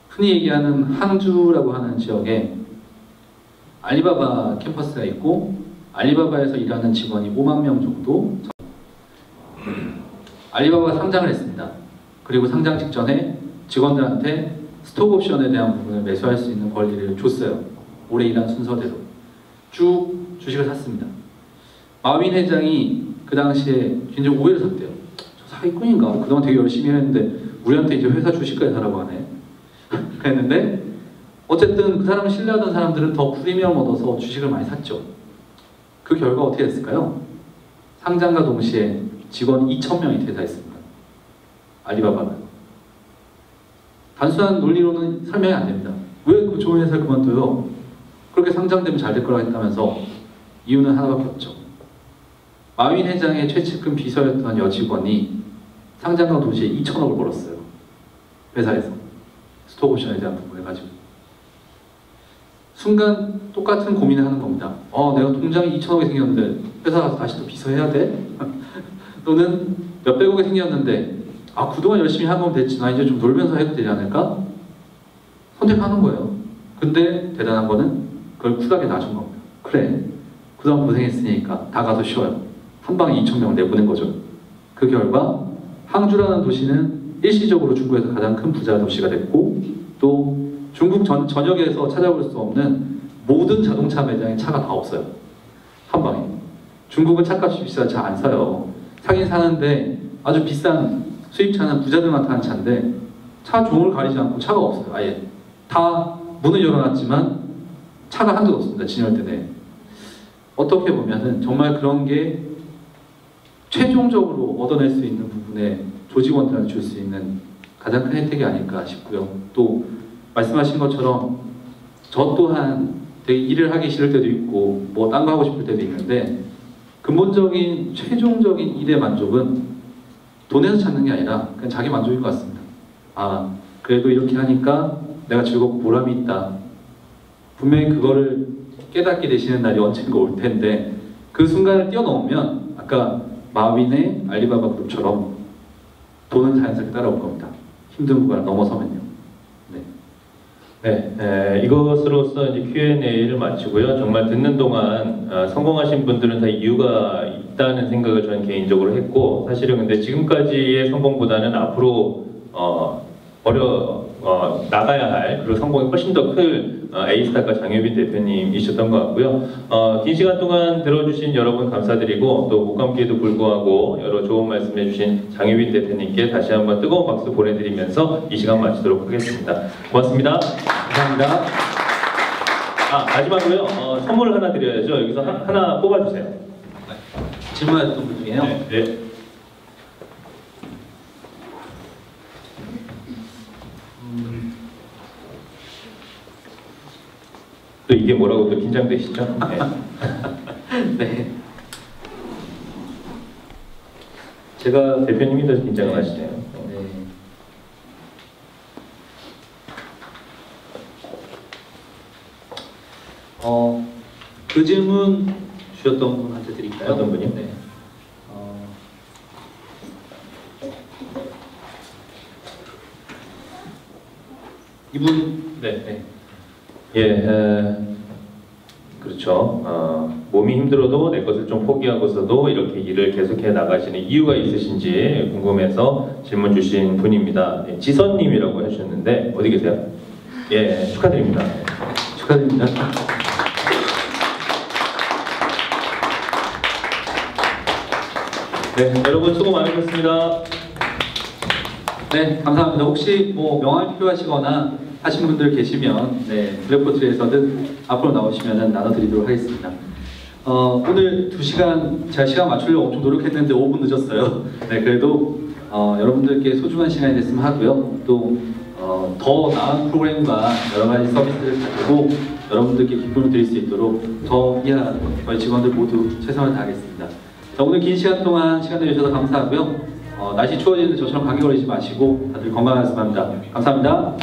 흔히 얘기하는 항주라고 하는 지역에 알리바바 캠퍼스가 있고 알리바바에서 일하는 직원이 5만 명 정도. 알리바바가 상장을 했습니다. 그리고 상장 직전에 직원들한테 스톡 옵션에 대한 부분을 매수할 수 있는 권리를 줬어요. 오래 일한 순서대로 쭉 주식을 샀습니다. 마윈 회장이 그 당시에 굉장히 오해를 샀대요. 저 사기꾼인가? 그동안 되게 열심히 했는데 우리한테 이제 회사 주식까지 사라고 하네. 그랬는데 어쨌든 그 사람을 신뢰하던 사람들은 더 프리미엄 얻어서 주식을 많이 샀죠. 그 결과 어떻게 됐을까요? 상장과 동시에 직원 2,000명이 퇴사했습니다. 알리바바는. 단순한 논리로는 설명이 안 됩니다. 왜 그 좋은 회사를 그만둬요? 그렇게 상장되면 잘 될 거라고 했다면서 이유는 하나밖에 없죠. 마윈 회장의 최측근 비서였던 여직원이 상장과 동시에 2,000억을 벌었어요. 회사에서. 스톡옵션에 대한 부분을 가지고. 순간 똑같은 고민을 하는 겁니다. 내가 통장에 2,000억이 생겼는데 회사 가서 다시 또 비서해야 돼? 또는 몇백억이 생겼는데 그동안 열심히 한 건 됐지 나 이제 좀 놀면서 해도 되지 않을까? 선택하는 거예요. 근데 대단한 거는 그걸 쿨하게 놔준 겁니다. 그래, 그동안 고생했으니까 다 가서 쉬어요. 한 방에 2,000명을 내보낸 거죠. 그 결과 항주라는 도시는 일시적으로 중국에서 가장 큰 부자 도시가 됐고 또 중국 전역에서 찾아볼 수 없는 모든 자동차 매장에 차가 다 없어요. 한 방에. 중국은 차값이 비싸서 잘 안 사요. 사긴 사는데 아주 비싼 수입차는 부자들만 타는 차인데 차 종을 가리지 않고 차가 없어요. 아예 다 문을 열어놨지만 차가 한두 없습니다. 진열대 내에. 어떻게 보면은 정말 그런 게 최종적으로 얻어낼 수 있는 부분에 조직원들한테 줄 수 있는 가장 큰 혜택이 아닐까 싶고요. 또 말씀하신 것처럼 저 또한 되게 일을 하기 싫을 때도 있고 뭐 딴 거 하고 싶을 때도 있는데 근본적인 최종적인 일의 만족은 돈에서 찾는 게 아니라 그냥 자기 만족인 것 같습니다. 아 그래도 이렇게 하니까 내가 즐겁고 보람이 있다. 분명히 그거를 깨닫게 되시는 날이 언젠가 올 텐데 그 순간을 뛰어넘으면 아까 마윈의 알리바바 그룹처럼 돈은 자연스럽게 따라올 겁니다. 힘든 구간을 넘어서면요. 네. 네, 이것으로서 이제 Q&A를 마치고요. 정말 듣는 동안 성공하신 분들은 다 이유가 있다는 생각을 저는 개인적으로 했고 사실은 근데 지금까지의 성공보다는 앞으로 나가야 할 그리고 성공이 훨씬 더 클 A스타카 장효빈 대표님이셨던 것 같고요. 긴 시간 동안 들어주신 여러분 감사드리고 또 목감기에도 불구하고 여러 좋은 말씀해주신 장효빈 대표님께 다시 한번 뜨거운 박수 보내드리면서 이 시간 마치도록 하겠습니다. 고맙습니다. 감사합니다. 마지막으로요. 선물을 하나 드려야죠. 여기서 하나 뽑아주세요. 질문하셨던 분 중에요. 네. 또 이게 뭐라고 또 긴장되시죠? 네. 네. 제가 대표님이 더 긴장을 하시네요. 네. 그 질문 주셨던 분한테 드릴까요? 어떤 분이요? 네. 이분 네. 그렇죠. 몸이 힘들어도 내 것을 좀 포기하고서도 이렇게 일을 계속해 나가시는 이유가 있으신지 궁금해서 질문 주신 분입니다. 지선님이라고 해주셨는데 어디 계세요? 예, 축하드립니다. 축하드립니다. 네, 여러분 수고 많으셨습니다. 네, 감사합니다. 혹시 뭐 명함이 필요하시거나 하신 분들 계시면 블랙포트에서든 앞으로 나오시면 나눠드리도록 하겠습니다. 오늘 2시간 제가 시간 맞추려고 엄청 노력했는데 5분 늦었어요. 네, 그래도 여러분들께 소중한 시간이 됐으면 하고요. 또 더 나은 프로그램과 여러 가지 서비스를 가지고 여러분들께 기쁨을 드릴 수 있도록 더 이한 저희 직원들 모두 최선을 다하겠습니다. 자, 오늘 긴 시간 동안 시간 내주셔서 감사하고요. 날씨 추워지는데 저처럼 감기 걸리지 마시고 다들 건강하셨으면 합니다. 감사합니다.